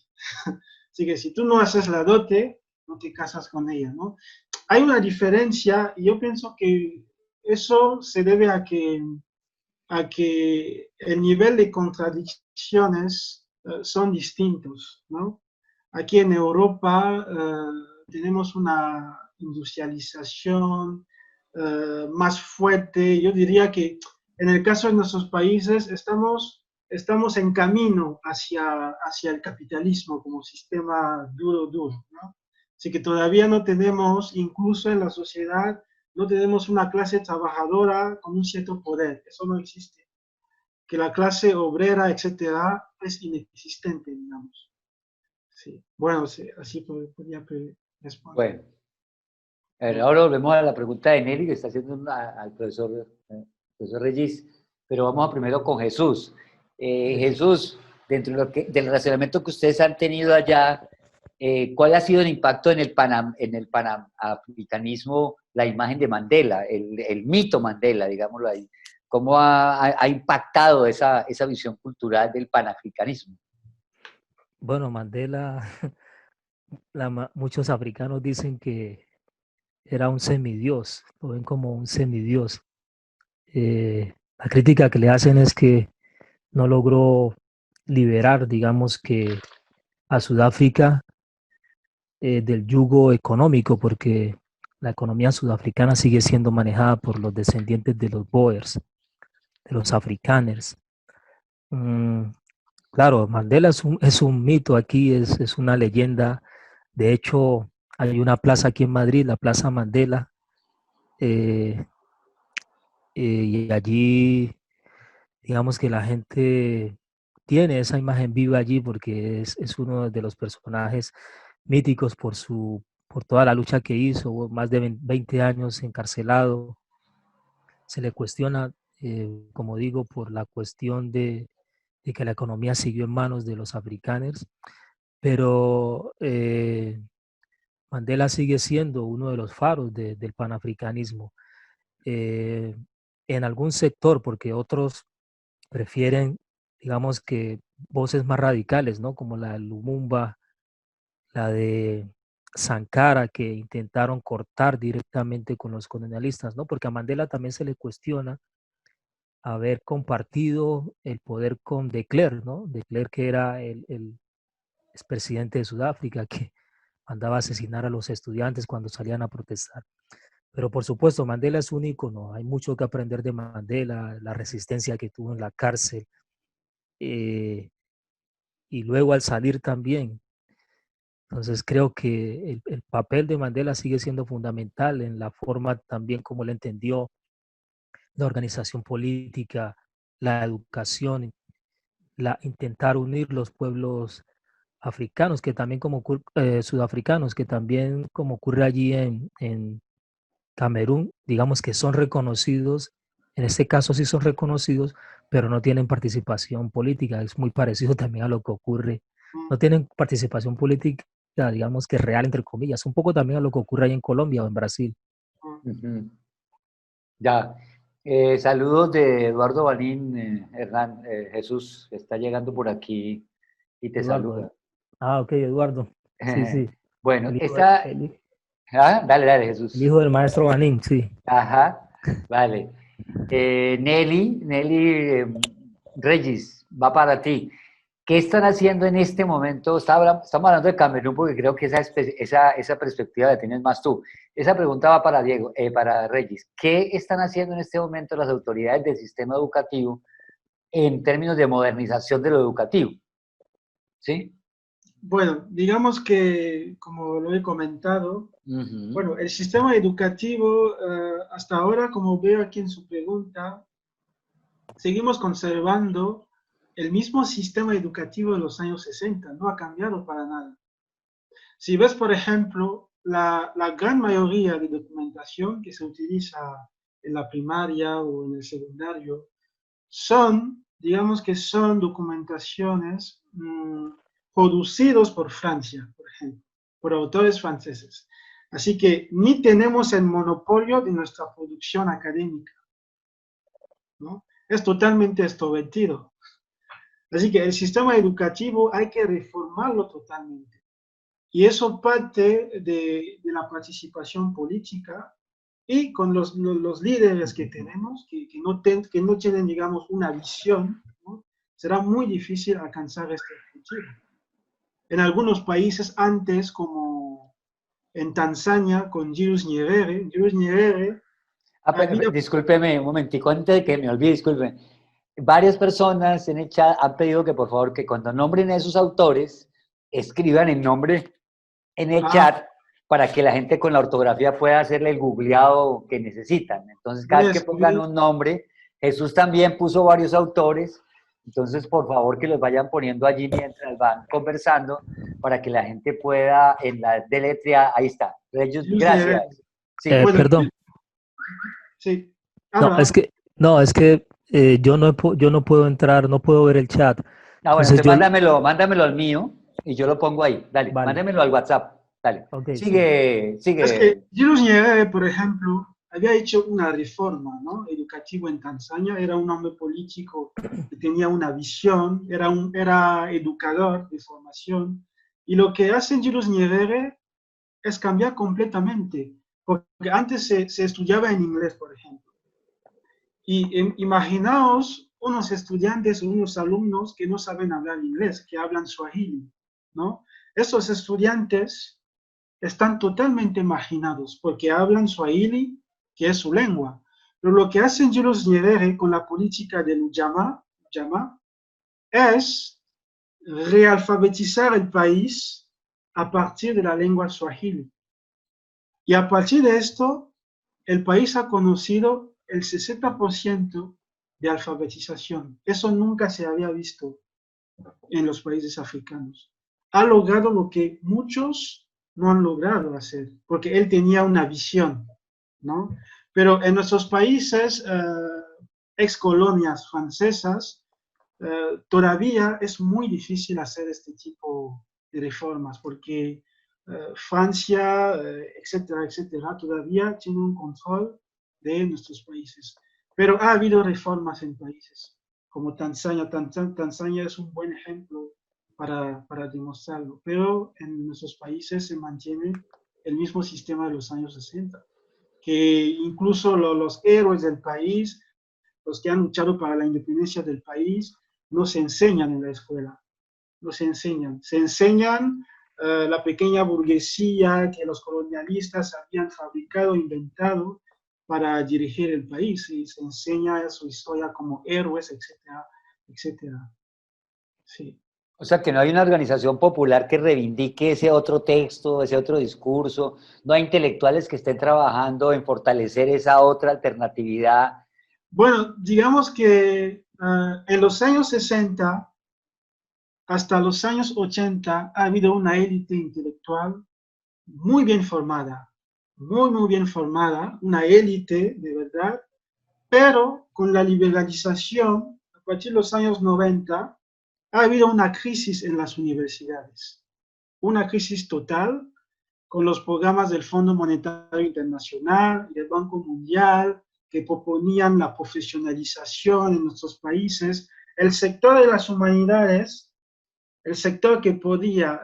Así que si tú no haces la dote, no te casas con ella, ¿no? Hay una diferencia y yo pienso que eso se debe a que el nivel de contradicciones son distintos, ¿no? Aquí en Europa tenemos una industrialización más fuerte. Yo diría que en el caso de nuestros países estamos en camino hacia el capitalismo como sistema duro, ¿no? Así que todavía no tenemos, incluso en la sociedad, no tenemos una clase trabajadora con un cierto poder. Eso no existe. Que la clase obrera, etcétera, es inexistente, digamos. Sí. Bueno, sí, así podría responder.
Bueno, a ver, ahora volvemos a la pregunta de Nelly que está haciendo al profesor Regis, pero vamos primero con Jesús. Jesús, dentro de del relacionamiento que ustedes han tenido allá, ¿cuál ha sido el impacto en el panafricanismo, la imagen de Mandela, el mito Mandela, digámoslo ahí? ¿Cómo ha impactado esa visión cultural del panafricanismo?
Bueno, Mandela, muchos africanos dicen que era un semidios, lo ven como un semidios. La crítica que le hacen es que no logró liberar, digamos que a Sudáfrica del yugo económico, porque la economía sudafricana sigue siendo manejada por los descendientes de los Boers, de los afrikaners. Claro, Mandela es un mito aquí, es una leyenda. De hecho, hay una plaza aquí en Madrid, la Plaza Mandela, eh, y allí, digamos que la gente tiene esa imagen viva allí porque es uno de los personajes míticos por toda la lucha que hizo, más de 20 años encarcelado. Se le cuestiona, como digo, por la cuestión de que la economía siguió en manos de los africanos, pero Mandela sigue siendo uno de los faros del panafricanismo. Eh, en algún sector, porque otros prefieren, digamos que voces más radicales, ¿no? Como la de Lumumba, la de Sankara, que intentaron cortar directamente con los colonialistas, ¿no? Porque a Mandela también se le cuestiona haber compartido el poder con de Klerk, ¿no? De Klerk, que era el expresidente de Sudáfrica, que mandaba a asesinar a los estudiantes cuando salían a protestar. Pero por supuesto, Mandela es un ícono, hay mucho que aprender de Mandela, la resistencia que tuvo en la cárcel, eh, y luego al salir también. Entonces creo que el papel de Mandela sigue siendo fundamental en la forma también como él entendió la organización política, la educación, intentar unir los pueblos africanos, que también como sudafricanos, que también como ocurre allí en Camerún, digamos que son reconocidos, en este caso sí son reconocidos, pero no tienen participación política. Es muy parecido también a lo que ocurre. No tienen participación política, digamos que real, entre comillas. Un poco también a lo que ocurre ahí en Colombia o en Brasil.
Ujú. Ya. Saludos de Eduardo Balín, Hernán, Jesús, que está llegando por aquí y te
Eduardo.
saluda.
Ah, ok, Eduardo. Sí, sí.
Bueno,
El hijo,
esta... Dale, dale,
el
Jesús.
hijo del maestro Banín, sí.
Ajá, vale. Nelly Reyes, va para ti. ¿Qué están haciendo en este momento? Estamos hablando de Camerún porque creo que esa perspectiva la tienes más tú. Esa pregunta va para Diego, para Reyes. ¿Qué están haciendo en este momento las autoridades del sistema educativo en términos de modernización de lo educativo? ¿Sí?
Bueno, digamos que, como lo he comentado,
Ujú.
bueno, el sistema educativo, hasta ahora, como veo aquí en su pregunta, seguimos conservando el mismo sistema educativo de los años 60, no ha cambiado para nada. Si ves, por ejemplo, la gran mayoría de documentación que se utiliza en la primaria o en el secundario son, digamos que son documentaciones producidos por Francia, por ejemplo, por autores franceses. Así que ni tenemos el monopolio de nuestra producción académica, ¿no? Es totalmente extrovertido. Así que el sistema educativo hay que reformarlo totalmente. Y eso parte de la participación política y con los líderes que tenemos, que no tienen, digamos, una visión, ¿no? Será muy difícil alcanzar este objetivo. En algunos países antes, como en Tanzania con Julius Nyerere había...
Discúlpeme un momentico, antes de que me olvide, discúlpeme. Varias personas en el chat han pedido que por favor que cuando nombren a esos autores, escriban el nombre en el
Ah,
chat para que la gente con la ortografía pueda hacerle el googleado que necesitan. Entonces, cada
voy
vez
a
que pongan
escribir,
un nombre, Jesús también puso varios autores, entonces por favor que los vayan poniendo allí mientras van conversando para que la gente pueda en la deletrea, ahí está. Reyes,
Julius Nyerere.
gracias. Sí.
Bueno,
Perdón,
sí,
no,
habla.
no, es que yo no puedo entrar, no puedo ver el chat.
Ah, bueno,
Entonces
entonces mándamelo al mío y yo lo pongo ahí. Dale,
vale,
mándamelo al WhatsApp. Dale.
ok, sí.
Sigue,
Es que
sigue.
Julius Nyerere, por ejemplo, había hecho una reforma, ¿no?, educativa en Tanzania. Era un hombre político que tenía una visión, era educador de formación. Y lo que hace Julius Nyerere es cambiar completamente, porque antes se estudiaba en inglés, por ejemplo. Y imaginaos unos estudiantes o unos alumnos que no saben hablar inglés, que hablan swahili, ¿no? Esos estudiantes están totalmente marginados porque hablan swahili, que es su lengua. Pero lo que hacen Julius Nyerere con la política del Ujamaa es realfabetizar el país a partir de la lengua swahili. Y a partir de esto, el país ha conocido el 60% de alfabetización. Eso nunca se había visto en los países africanos. Ha logrado lo que muchos no han logrado hacer, porque él tenía una visión, ¿no? Pero en nuestros países, ex colonias francesas, todavía es muy difícil hacer este tipo de reformas, porque Francia, etcétera, etcétera, todavía tiene un control de nuestros países. Pero ha habido reformas en países como Tanzania. Tanzania es un buen ejemplo para demostrarlo, pero en nuestros países se mantiene el mismo sistema de los años 60, que incluso los héroes del país, los que han luchado para la independencia del país, no se enseñan en la escuela, no se enseñan. Se enseñan la pequeña burguesía que los colonialistas habían fabricado, inventado para dirigir el país, y se enseña su historia como héroes, etcétera, etcétera. Sí.
O sea, que no hay una organización popular que reivindique ese otro texto, ese otro discurso, no hay intelectuales que estén trabajando en fortalecer esa otra alternatividad.
Bueno, digamos que en los años 60 hasta los años 80 ha habido una élite intelectual muy bien formada, muy bien formada, una élite de verdad, pero con la liberalización, a partir de los años 90, ha habido una crisis en las universidades, una crisis total con los programas del Fondo Monetario Internacional y del Banco Mundial que proponían la profesionalización en nuestros países. El sector de las humanidades, el sector que podía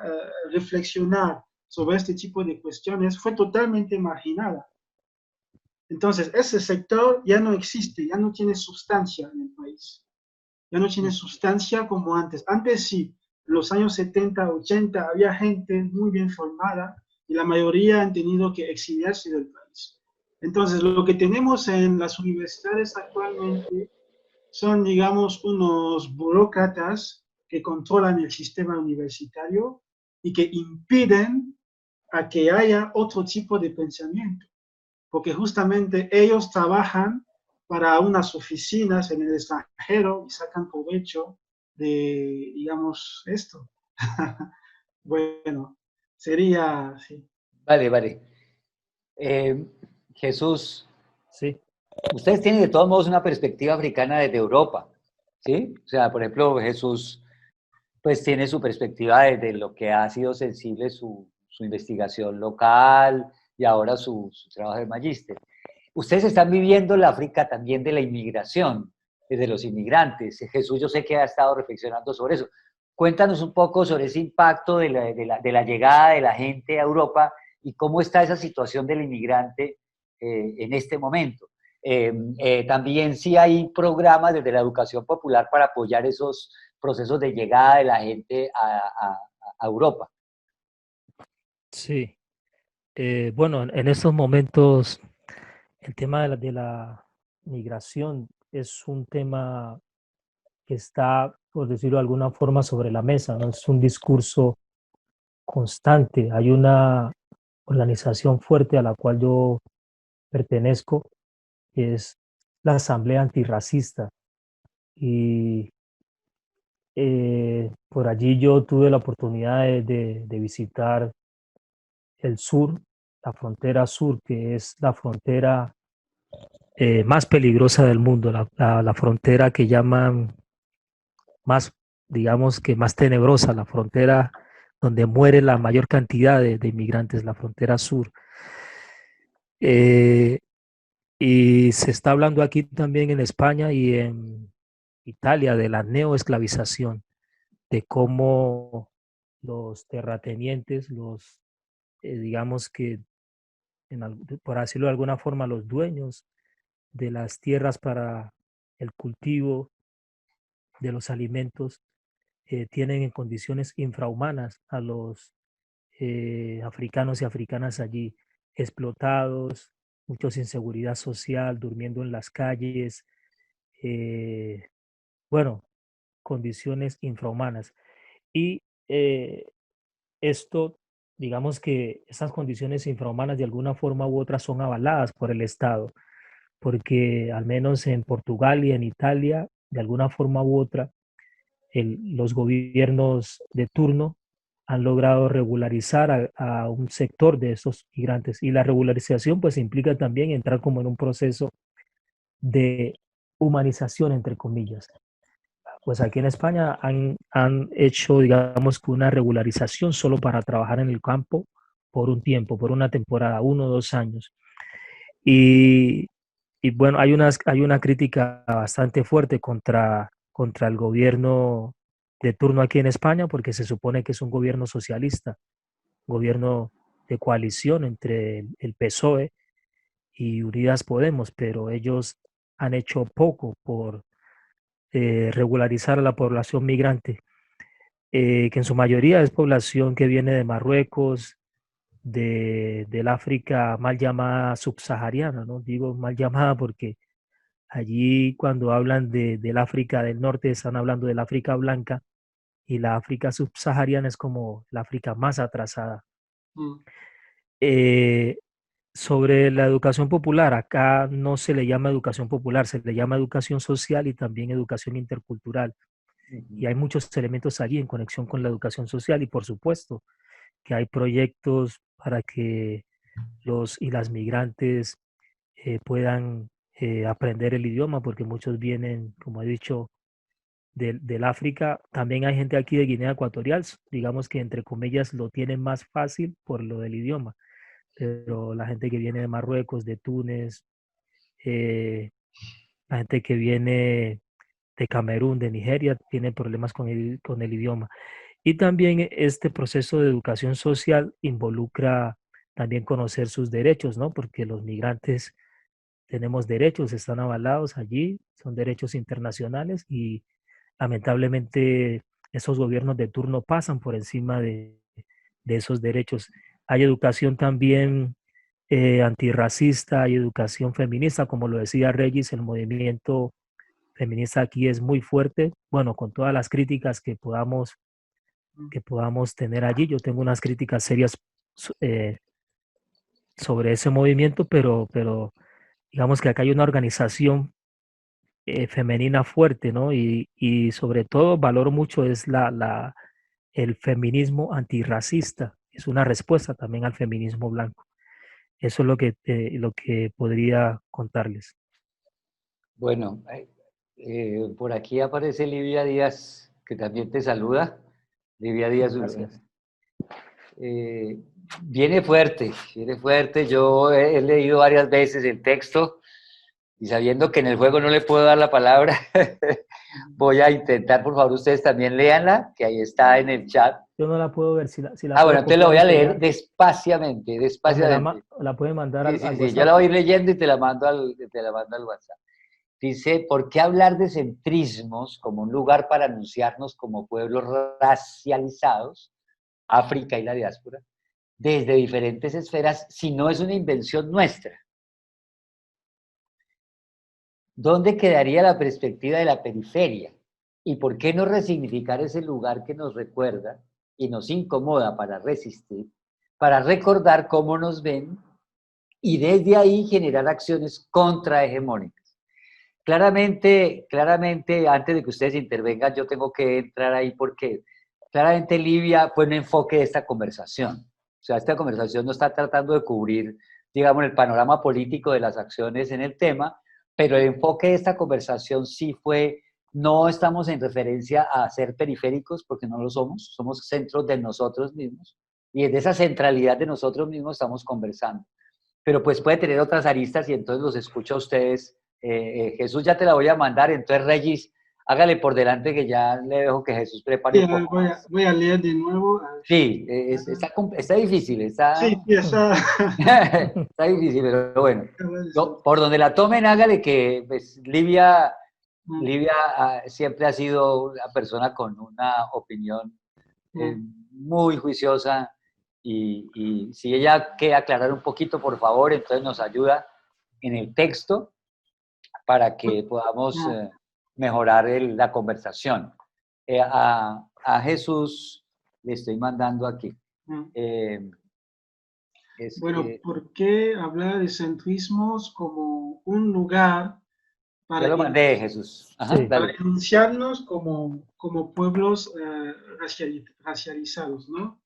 reflexionar sobre este tipo de cuestiones, fue totalmente marginada. Entonces, ese sector ya no existe, ya no tiene sustancia en el país. Ya no tiene sustancia como antes. Antes sí, en los años 70, 80, había gente muy bien formada y la mayoría han tenido que exiliarse del país. Entonces, lo que tenemos en las universidades actualmente son, digamos, unos burócratas que controlan el sistema universitario y que impiden a que haya otro tipo de pensamiento, porque justamente ellos trabajan para unas oficinas en el extranjero y sacan provecho de, digamos, esto. Bueno, sería, sí.
Vale, vale. Eh, Jesús,
Sí,
ustedes tienen de todos modos una perspectiva africana desde Europa, ¿sí? O sea, por ejemplo, Jesús pues tiene su perspectiva desde lo que ha sido sensible su investigación local y ahora su trabajo de magíster. Ustedes están viviendo la África también de la inmigración, desde los inmigrantes. Jesús, yo sé que ha estado reflexionando sobre eso. Cuéntanos un poco sobre ese impacto de la llegada de la gente a Europa y cómo está esa situación del inmigrante en este momento. También si hay programas desde la educación popular para apoyar esos procesos de llegada de la gente a Europa.
sí. Bueno, en estos momentos el tema de la migración es un tema que está, por decirlo de alguna forma, sobre la mesa, ¿no? Es un discurso constante. Hay una organización fuerte a la cual yo pertenezco, que es la Asamblea Antirracista. Y por allí yo tuve la oportunidad de visitar el sur, la frontera sur, que es la frontera más peligrosa del mundo, la frontera que llaman más, digamos que más tenebrosa, la frontera donde muere la mayor cantidad de inmigrantes, la frontera sur. Eh, y se está hablando aquí también en España y en Italia de la neoesclavización, de cómo los terratenientes, digamos que, por decirlo de alguna forma, los dueños de las tierras para el cultivo de los alimentos, tienen en condiciones infrahumanas a los africanos y africanas allí, explotados, muchos sin seguridad social, durmiendo en las calles, bueno, condiciones infrahumanas. Y esto, digamos que esas condiciones infrahumanas de alguna forma u otra son avaladas por el Estado, porque al menos en Portugal y en Italia, de alguna forma u otra, los gobiernos de turno han logrado regularizar a un sector de esos migrantes. Y la regularización pues implica también entrar como en un proceso de humanización, entre comillas. Pues aquí en España han hecho, digamos, que una regularización solo para trabajar en el campo por un tiempo, por una temporada, 1 o 2 años. Y, y bueno, hay una crítica bastante fuerte contra el gobierno de turno aquí en España, porque se supone que es un gobierno socialista, gobierno de coalición entre el PSOE y Unidas Podemos, pero ellos han hecho poco por regularizar a la población migrante, que en su mayoría es población que viene de Marruecos, del África mal llamada subsahariana, ¿no? Digo mal llamada porque allí cuando hablan del África del Norte están hablando del África blanca y la África subsahariana es como la África más atrasada.
Mm.
Eh, Sobre la educación popular, acá no se le llama educación popular, se le llama educación social y también educación intercultural. Y hay muchos elementos allí en conexión con la educación social y por supuesto que hay proyectos para que los y las migrantes puedan aprender el idioma, porque muchos vienen, como he dicho, del África. También hay gente aquí de Guinea Ecuatorial, digamos que entre comillas lo tienen más fácil por lo del idioma, pero la gente que viene de Marruecos, de Túnez, eh, la gente que viene de Camerún, de Nigeria, tiene problemas con el idioma. Y también este proceso de educación social involucra también conocer sus derechos, ¿no? Porque los migrantes tenemos derechos, están avalados allí, son derechos internacionales y lamentablemente esos gobiernos de turno pasan por encima de esos derechos. Hay educación también antirracista, hay educación feminista, como lo decía Regis, el movimiento feminista aquí es muy fuerte, bueno, con todas las críticas que podamos tener allí. Yo tengo unas críticas serias eh, sobre ese movimiento, pero digamos que acá hay una organización femenina fuerte, ¿no? Y sobre todo valoro mucho es el feminismo antirracista. Es una respuesta también al feminismo blanco. Eso es lo que podría contarles.
Bueno, por aquí aparece Livia Díaz, que también te saluda. Livia Díaz,
Gracias.
eh, viene fuerte, viene fuerte. Yo he leído varias veces el texto y sabiendo que en el juego no le puedo dar la palabra, voy a intentar, por favor, ustedes también léanla, que ahí está en el chat.
Yo no la puedo ver, si la
Ah,
puede
bueno, te lo
copiar
voy
y
a leer
pegar,
despaciamente,
o
despaciamente.
la puede mandar
Sí, sí,
al
sí, yo la
WhatsApp.
voy a ir leyendo y te la mando al WhatsApp. Dice, ¿por qué hablar de centrismos como un lugar para anunciarnos como pueblos racializados, África y la diáspora, desde diferentes esferas, si no es una invención nuestra? ¿Dónde quedaría la perspectiva de la periferia? ¿Y por qué no resignificar ese lugar que nos recuerda y nos incomoda para resistir, para recordar cómo nos ven y desde ahí generar acciones contrahegemónicas? Claramente, antes de que ustedes intervengan, yo tengo que entrar ahí porque claramente Livia fue un enfoque de esta conversación. O sea, esta conversación no está tratando de cubrir, digamos, el panorama político de las acciones en el tema, pero el enfoque de esta conversación sí fue, no estamos en referencia a ser periféricos, porque no lo somos, somos centros de nosotros mismos, y desde esa centralidad de nosotros mismos estamos conversando. Pero pues puede tener otras aristas y entonces los escucho a ustedes. Jesús ya te la voy a mandar, entonces Regis, hágale por delante que ya le dejo que Jesús prepare
Sí,
un poco más.
voy a leer de nuevo.
Sí,
Acá.
está difícil,
Sí, sí, está.
está difícil, pero bueno. Por donde la tomen, hágale que pues, Livia siempre ha sido una persona con una opinión muy juiciosa y si ella quiere aclarar un poquito, por favor, entonces nos ayuda en el texto para que podamos mejorar la conversación. A Jesús le estoy mandando aquí.
Mm.
Eh,
Bueno, ¿por qué hablar de centrismos como un lugar
ya
para,
lo mandé, Jesús. Ajá,
Sí,
dale.
enunciarnos como pueblos racializados, ¿no?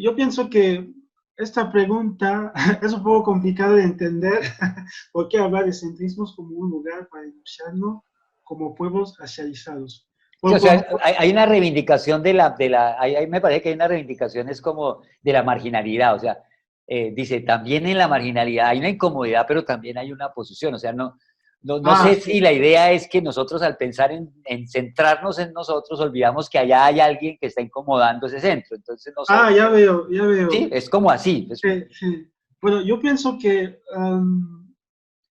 Yo pienso que esta pregunta es un poco complicada de entender. ¿Por qué hablar de centrismos como un lugar para enunciarnos como pueblos racializados?
Sí, o
Por
sea, hay una reivindicación ahí me parece que hay una reivindicación es como de la marginalidad, o sea, dice, también en la marginalidad hay una incomodidad, pero también hay una posición, o sea, no sé
ah,
si la idea es que nosotros al pensar en centrarnos en nosotros, olvidamos que allá hay alguien que está incomodando ese centro, entonces no sé,
ya veo, ya
sí,
veo.
es como así,
Sí, sí. Bueno, yo pienso que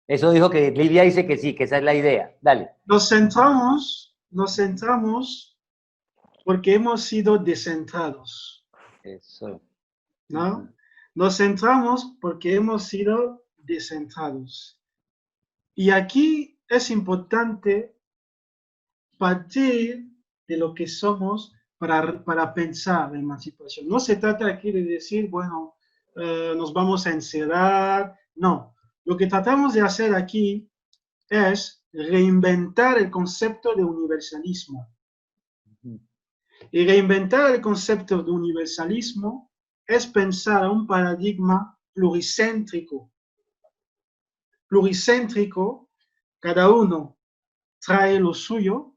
eso dijo que Livia dice que sí, que esa es la idea, dale.
nos centramos porque hemos sido descentrados,
Eso.
¿no? Nos centramos porque hemos sido descentrados. Y aquí es importante partir de lo que somos para pensar la emancipación. No se trata aquí de decir, bueno, nos vamos a encerrar. No, lo que tratamos de hacer aquí es reinventar el concepto de universalismo. Y reinventar el concepto de universalismo es pensar un paradigma pluricéntrico. Pluricéntrico, cada uno trae lo suyo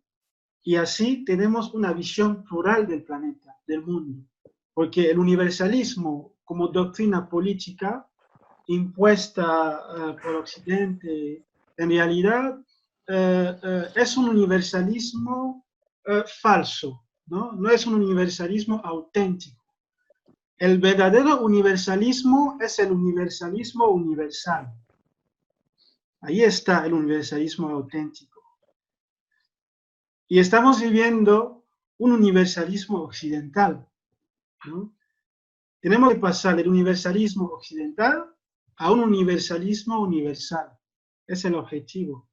y así tenemos una visión plural del planeta, del mundo. Porque el universalismo como doctrina política impuesta por Occidente, en realidad es un universalismo falso, ¿no? No es un universalismo auténtico. El verdadero universalismo es el universalismo universal. Ahí está el universalismo auténtico. Y estamos viviendo un universalismo occidental, ¿no? Tenemos que pasar del universalismo occidental a un universalismo universal. Es el objetivo.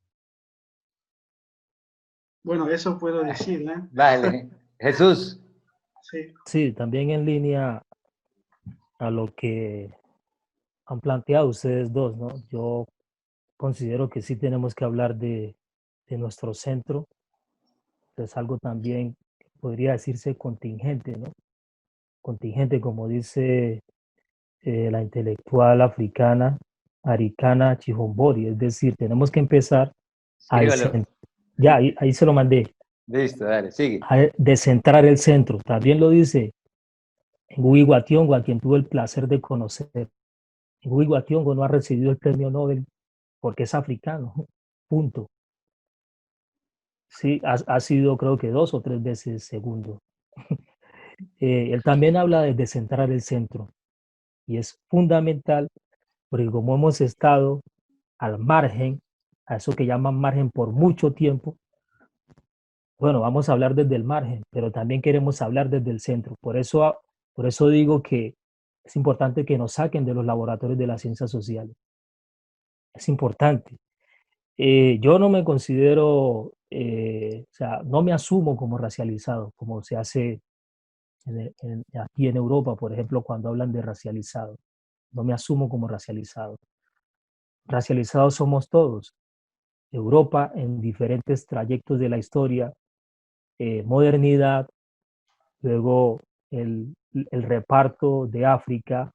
Bueno, eso puedo decir, ¿eh?
Vale, Jesús.
Sí.
sí, también en línea a lo que han planteado ustedes dos, ¿no? Yo considero que sí tenemos que hablar de nuestro centro. Es algo también que podría decirse contingente, ¿no? Contingente, como dice la intelectual africana Arikana Chihombori. Es decir, tenemos que empezar a
Escríbalo.
ya, ahí se lo mandé,
Listo, dale, sigue.
a descentrar el centro. También lo dice Ngugi wa Thiong'o, a quien tuve el placer de conocer. Ngugi wa Thiong'o no ha recibido el premio Nobel porque es africano, punto. Sí, ha sido creo que 2 o 3 veces segundo. Él también habla de descentrar el centro y es fundamental porque como hemos estado al margen, a eso que llaman margen por mucho tiempo, bueno, vamos a hablar desde el margen, pero también queremos hablar desde el centro. Por eso digo que es importante que nos saquen de los laboratorios de las ciencias sociales. Es importante. Yo no me considero, o sea, no me asumo como racializado, como se hace aquí en Europa, por ejemplo, cuando hablan de racializado. No me asumo como racializado. Racializados somos todos. Europa en diferentes trayectos de la historia, modernidad, luego el reparto de África,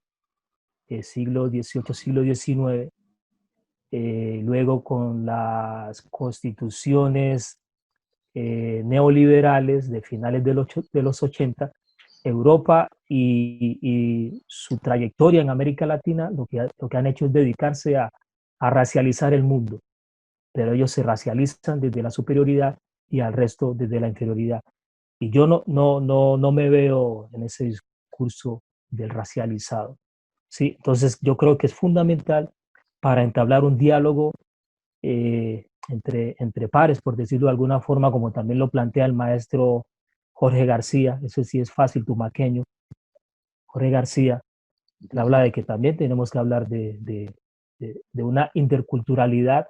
siglo XVIII, siglo XIX, luego con las constituciones neoliberales de finales de los 80, Europa y su trayectoria en América Latina lo que han hecho es dedicarse a racializar el mundo, pero ellos se racializan desde la superioridad y al resto desde la inferioridad. Y yo no me veo en ese discurso del racializado. ¿Sí? Entonces yo creo que es fundamental para entablar un diálogo entre pares, por decirlo de alguna forma, como también lo plantea el maestro Jorge García, eso sí es fácil, tumaqueño, Jorge García, él habla de que también tenemos que hablar de una interculturalidad,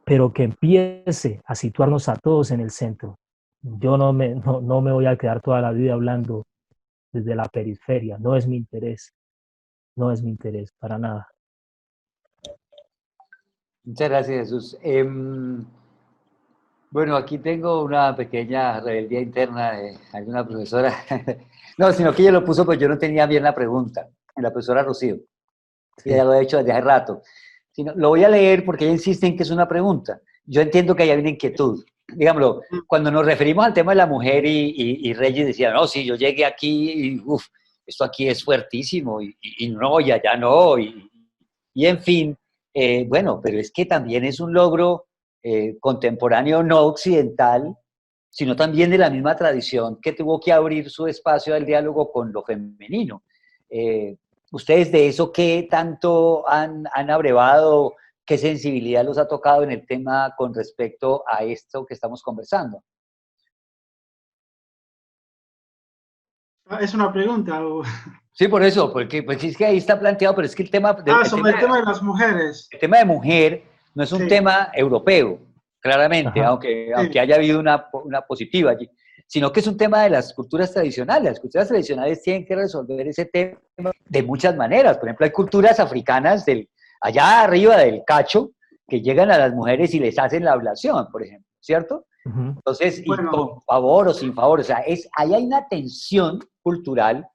pero que empiece a situarnos a todos en el centro. Yo no me voy a quedar toda la vida hablando desde la periferia, no es mi interés, no es mi interés, para nada.
Muchas gracias, Jesús. Bueno, aquí tengo una pequeña rebeldía interna de alguna profesora. No, sino que ella lo puso, pues yo no tenía bien la pregunta. La profesora Rocío. Y
Sí.
ella lo ha hecho desde hace rato. Lo voy a leer porque ella insiste en que es una pregunta. Yo entiendo que hay una inquietud. Digámoslo, cuando nos referimos al tema de la mujer y Reyes decía, no, sí, yo llegué aquí y uff, esto aquí es fuertísimo y no, y allá no, y en fin, bueno, pero es que también es un logro contemporáneo no occidental, sino también de la misma tradición que tuvo que abrir su espacio al diálogo con lo femenino. Eh, ¿Ustedes de eso qué tanto han abrevado, qué sensibilidad los ha tocado en el tema con respecto a esto que estamos conversando?
Ah, es una pregunta.
Sí, por eso, porque pues es que ahí está planteado, pero es que
Ah, sobre el tema de las mujeres.
el tema de mujer no es un
Sí,
tema europeo, claramente,
Ajá.
aunque
sí.
haya habido una positiva allí, sino que es un tema de las culturas tradicionales. Las culturas tradicionales tienen que resolver ese tema de muchas maneras. Por ejemplo, hay culturas africanas allá arriba del Cacho que llegan a las mujeres y les hacen la ablación, por ejemplo, ¿cierto?
Ujú.
Entonces, y
Bueno,
con favor o sin favor, o sea, ahí hay una tensión cultural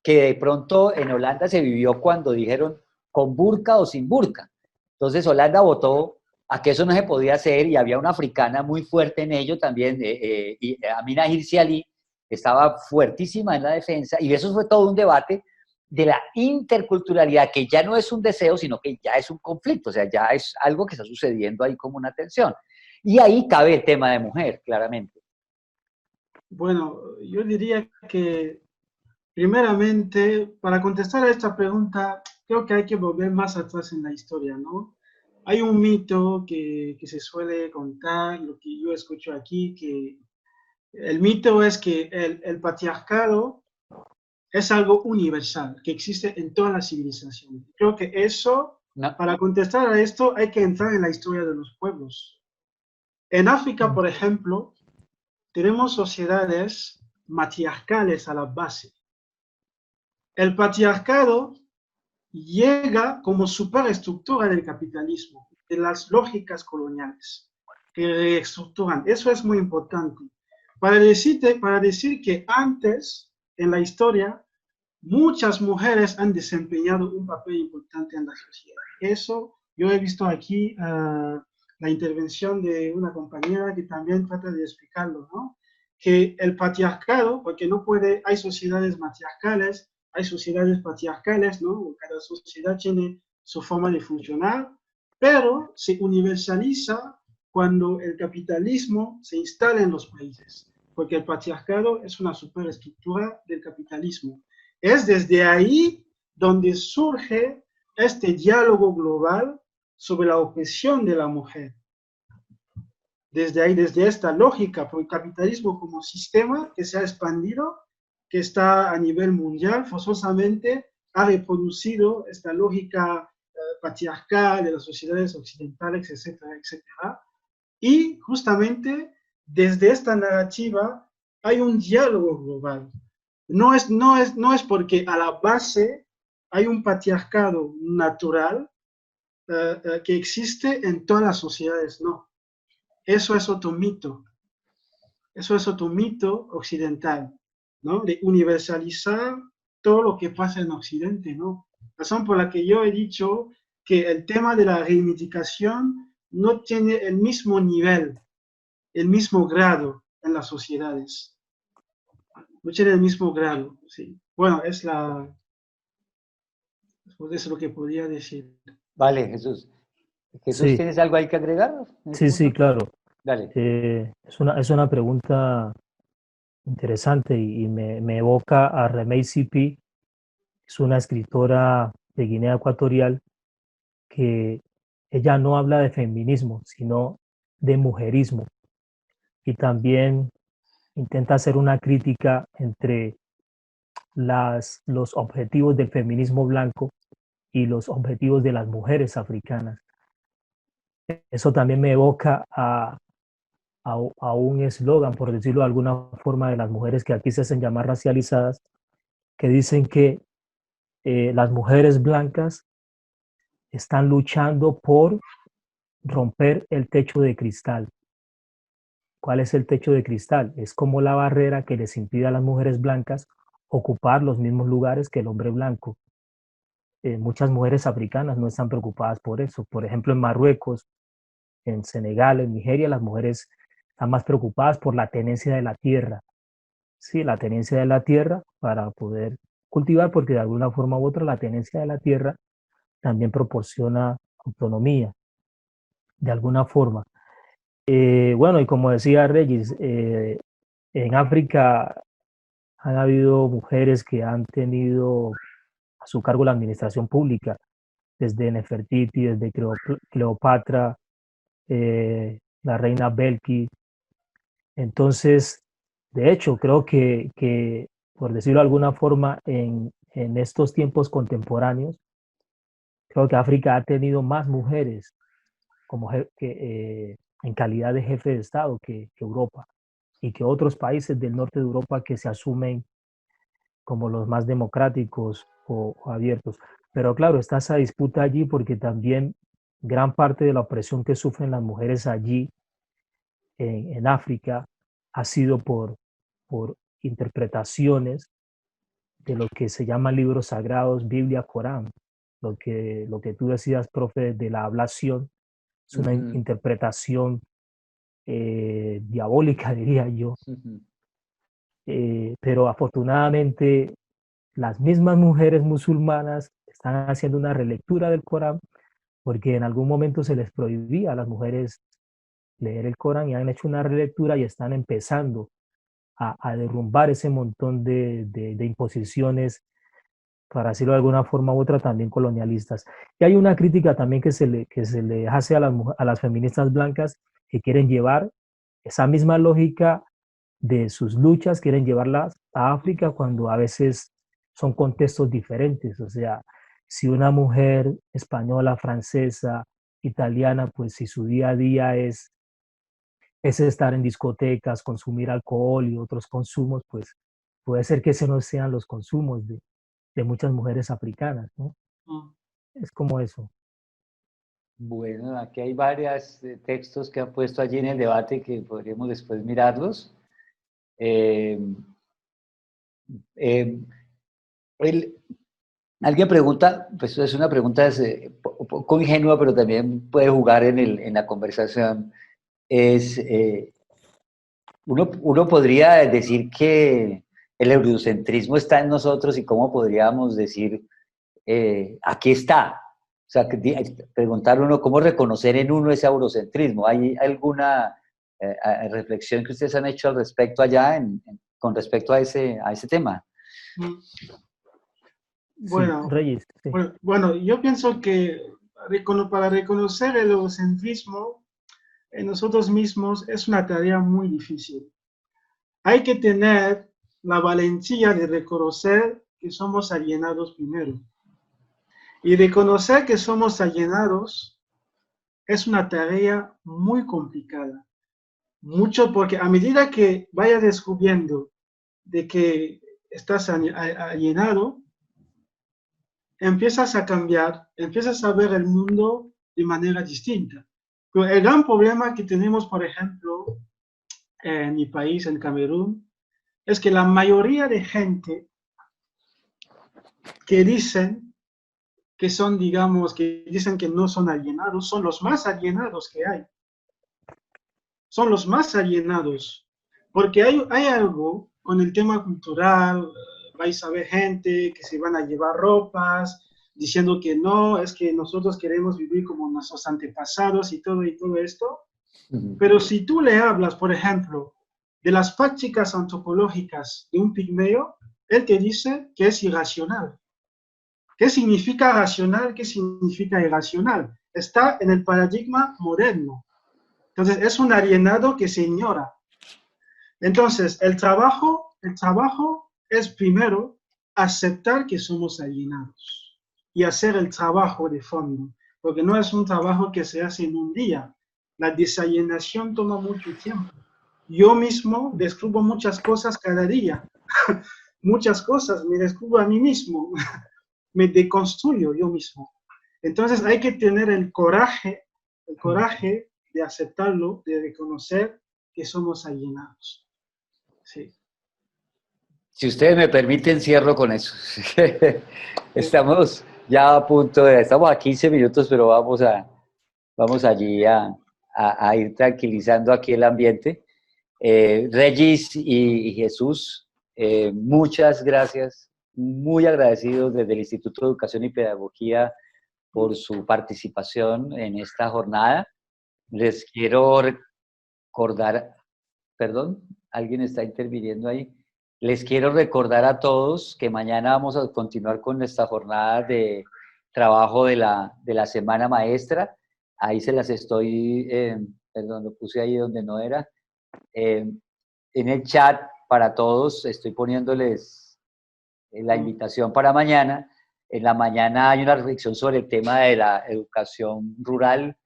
que de pronto en Holanda se vivió cuando dijeron con burka o sin burka. Entonces Holanda votó a que eso no se podía hacer y había una africana muy fuerte en ello también, y Amina Hirsi Ali estaba fuertísima en la defensa y eso fue todo un debate de la interculturalidad, que ya no es un deseo, sino que ya es un conflicto, o sea, ya es algo que está sucediendo ahí como una tensión. Y ahí cabe el tema de mujer, claramente.
bueno, yo diría que primeramente, para contestar a esta pregunta, creo que hay que volver más atrás en la historia, ¿no? Hay un mito que se suele contar, lo que yo escucho aquí, que el mito es que el patriarcado es algo universal, que existe en todas las civilizaciones. Creo que eso,
No,
para contestar a esto, hay que entrar en la historia de los pueblos. En África, por ejemplo, tenemos sociedades matriarcales a la base. El patriarcado llega como superestructura del capitalismo, de las lógicas coloniales que reestructuran. Eso es muy importante. Para decir que antes, en la historia, muchas mujeres han desempeñado un papel importante en la sociedad. Eso yo he visto aquí la intervención de una compañera que también trata de explicarlo, ¿no? Que el patriarcado, porque no puede, hay sociedades matriarcales, hay sociedades patriarcales, ¿no? Cada sociedad tiene su forma de funcionar, pero se universaliza cuando el capitalismo se instala en los países, porque el patriarcado es una superestructura del capitalismo. Es desde ahí donde surge este diálogo global sobre la opresión de la mujer. Desde ahí, desde esta lógica, por el capitalismo como sistema que se ha expandido, que está a nivel mundial, forzosamente ha reproducido esta lógica patriarcal de las sociedades occidentales, etcétera, etcétera. Y justamente desde esta narrativa hay un diálogo global. No es porque a la base hay un patriarcado natural que existe en todas las sociedades, no. Eso es otro mito. Eso es otro mito occidental, ¿no? De universalizar todo lo que pasa en Occidente, ¿no? Razón por la que yo he dicho que el tema de la reivindicación no tiene el mismo nivel, el mismo grado en las sociedades. No tiene el mismo grado, sí. Bueno, eso es lo que podría decir.
vale, Jesús. Jesús,
Sí,
¿tienes algo ahí que agregar en este
sí, sí,
punto?
claro.
Dale.
Es una pregunta interesante y me evoca a Remey Sipi, es una escritora de Guinea Ecuatorial que ella no habla de feminismo, sino de mujerismo y también intenta hacer una crítica entre los objetivos del feminismo blanco y los objetivos de las mujeres africanas. Eso también me evoca a un eslogan, por decirlo de alguna forma, de las mujeres que aquí se hacen llamar racializadas, que dicen que las mujeres blancas están luchando por romper el techo de cristal. ¿Cuál es el techo de cristal? Es como la barrera que les impide a las mujeres blancas ocupar los mismos lugares que el hombre blanco. Muchas mujeres africanas no están preocupadas por eso. Por ejemplo, en Marruecos, en Senegal, en Nigeria, las mujeres están más preocupadas por la tenencia de la tierra. Sí, la tenencia de la tierra para poder cultivar, porque de alguna forma u otra la tenencia de la tierra también proporciona autonomía, de alguna forma. Bueno, y como decía Regis, en África han habido mujeres que han tenido a su cargo la administración pública, desde Nefertiti, desde Cleopatra, la reina Belki. Entonces, de hecho, creo que por decirlo de alguna forma, en estos tiempos contemporáneos, creo que África ha tenido más mujeres como en calidad de jefe de Estado que Europa y que otros países del norte de Europa que se asumen como los más democráticos o abiertos. Pero claro, está esa disputa allí porque también gran parte de la opresión que sufren las mujeres allí en África ha sido por interpretaciones de lo que se llaman libros sagrados, Biblia, Corán. Lo que tú decías, profe, de la ablación, es una interpretación diabólica, diría yo. Pero afortunadamente las mismas mujeres musulmanas están haciendo una relectura del Corán porque en algún momento se les prohibía a las mujeres leer el Corán y han hecho una relectura y están empezando a derrumbar ese montón de imposiciones, para decirlo de alguna forma u otra, también colonialistas. Y hay una crítica también que se le hace a las feministas blancas que quieren llevar esa misma lógica de sus luchas, quieren llevarlas a África cuando a veces son contextos diferentes. O sea, si una mujer española, francesa, italiana, pues si su día a día es estar en discotecas, consumir alcohol y otros consumos, pues puede ser que ese no sean los consumos de muchas mujeres africanas, ¿no? Es como eso.
Bueno, aquí hay varios textos que han puesto allí en el debate que podríamos después mirarlos. Eh, eh, el- Alguien pregunta, pues es una pregunta un poco ingenua, pero también puede jugar en la conversación. Es, uno podría decir que el eurocentrismo está en nosotros y cómo podríamos decir, aquí está. O sea, preguntar uno cómo reconocer en uno ese eurocentrismo. ¿Hay alguna reflexión que ustedes han hecho al respecto allá con respecto a ese tema?
Sí,
Bueno,
Reyes, sí.
bueno, yo pienso que para reconocer el egocentrismo en nosotros mismos es una tarea muy difícil. Hay que tener la valentía de reconocer que somos alienados primero. Y reconocer que somos alienados es una tarea muy complicada. Mucho porque a medida que vayas descubriendo de que estás alienado, empiezas a cambiar, empiezas a ver el mundo de manera distinta. Pero el gran problema que tenemos, por ejemplo, en mi país, en Camerún, es que la mayoría de gente que dicen que son, digamos, que dicen que no son alienados, son los más alienados que hay. Son los más alienados. Porque hay algo con el tema cultural, vais a ver gente que se van a llevar ropas, diciendo que no, es que nosotros queremos vivir como nuestros antepasados y todo esto. Pero si tú le hablas, por ejemplo, de las prácticas antropológicas de un pigmeo, él te dice que es irracional. ¿Qué significa racional? ¿Qué significa irracional? Está en el paradigma moderno. Entonces, es un alienado que se ignora. Entonces, el trabajo es primero aceptar que somos alienados y hacer el trabajo de fondo, porque no es un trabajo que se hace en un día, La desalienación toma mucho tiempo. Yo mismo descubro muchas cosas cada día. Muchas cosas me descubro a mí mismo. Me deconstruyo yo mismo. Entonces hay que tener el coraje de aceptarlo, de reconocer que somos alienados. Sí.
Si ustedes me permiten, cierro con eso. Estamos ya a punto de, estamos a 15 minutos, pero vamos allí a ir tranquilizando aquí el ambiente. Regis y Jesús, muchas gracias, muy agradecidos desde el Instituto de Educación y Pedagogía por su participación en esta jornada. Les quiero recordar, perdón, alguien está interviniendo ahí. Les quiero recordar a todos que mañana vamos a continuar con nuestra jornada de trabajo de la semana maestra. Ahí se las estoy, perdón, lo puse ahí donde no era. En el chat para todos estoy poniéndoles la invitación para mañana. En la mañana hay una reflexión sobre el tema de la educación rural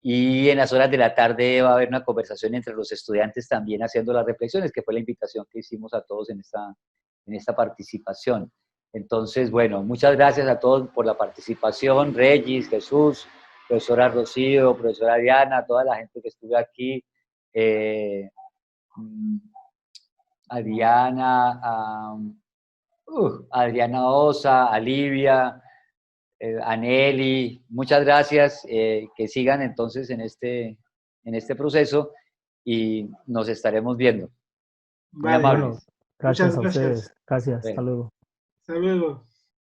y en las horas de la tarde va a haber una conversación entre los estudiantes también haciendo las reflexiones, que fue la invitación que hicimos a todos en esta participación. Entonces, bueno, muchas gracias a todos por la participación, Regis, Jesús, profesora Rocío, profesora Diana, toda la gente que estuvo aquí, a Diana, Adriana Osa, a Livia, a Nelly, muchas gracias, que sigan entonces en este proceso y nos estaremos viendo. Muy
Vale.
amables.
Bueno, gracias
Muchas
a
gracias.
ustedes. Gracias. Hasta
Bueno.
luego.
Hasta luego.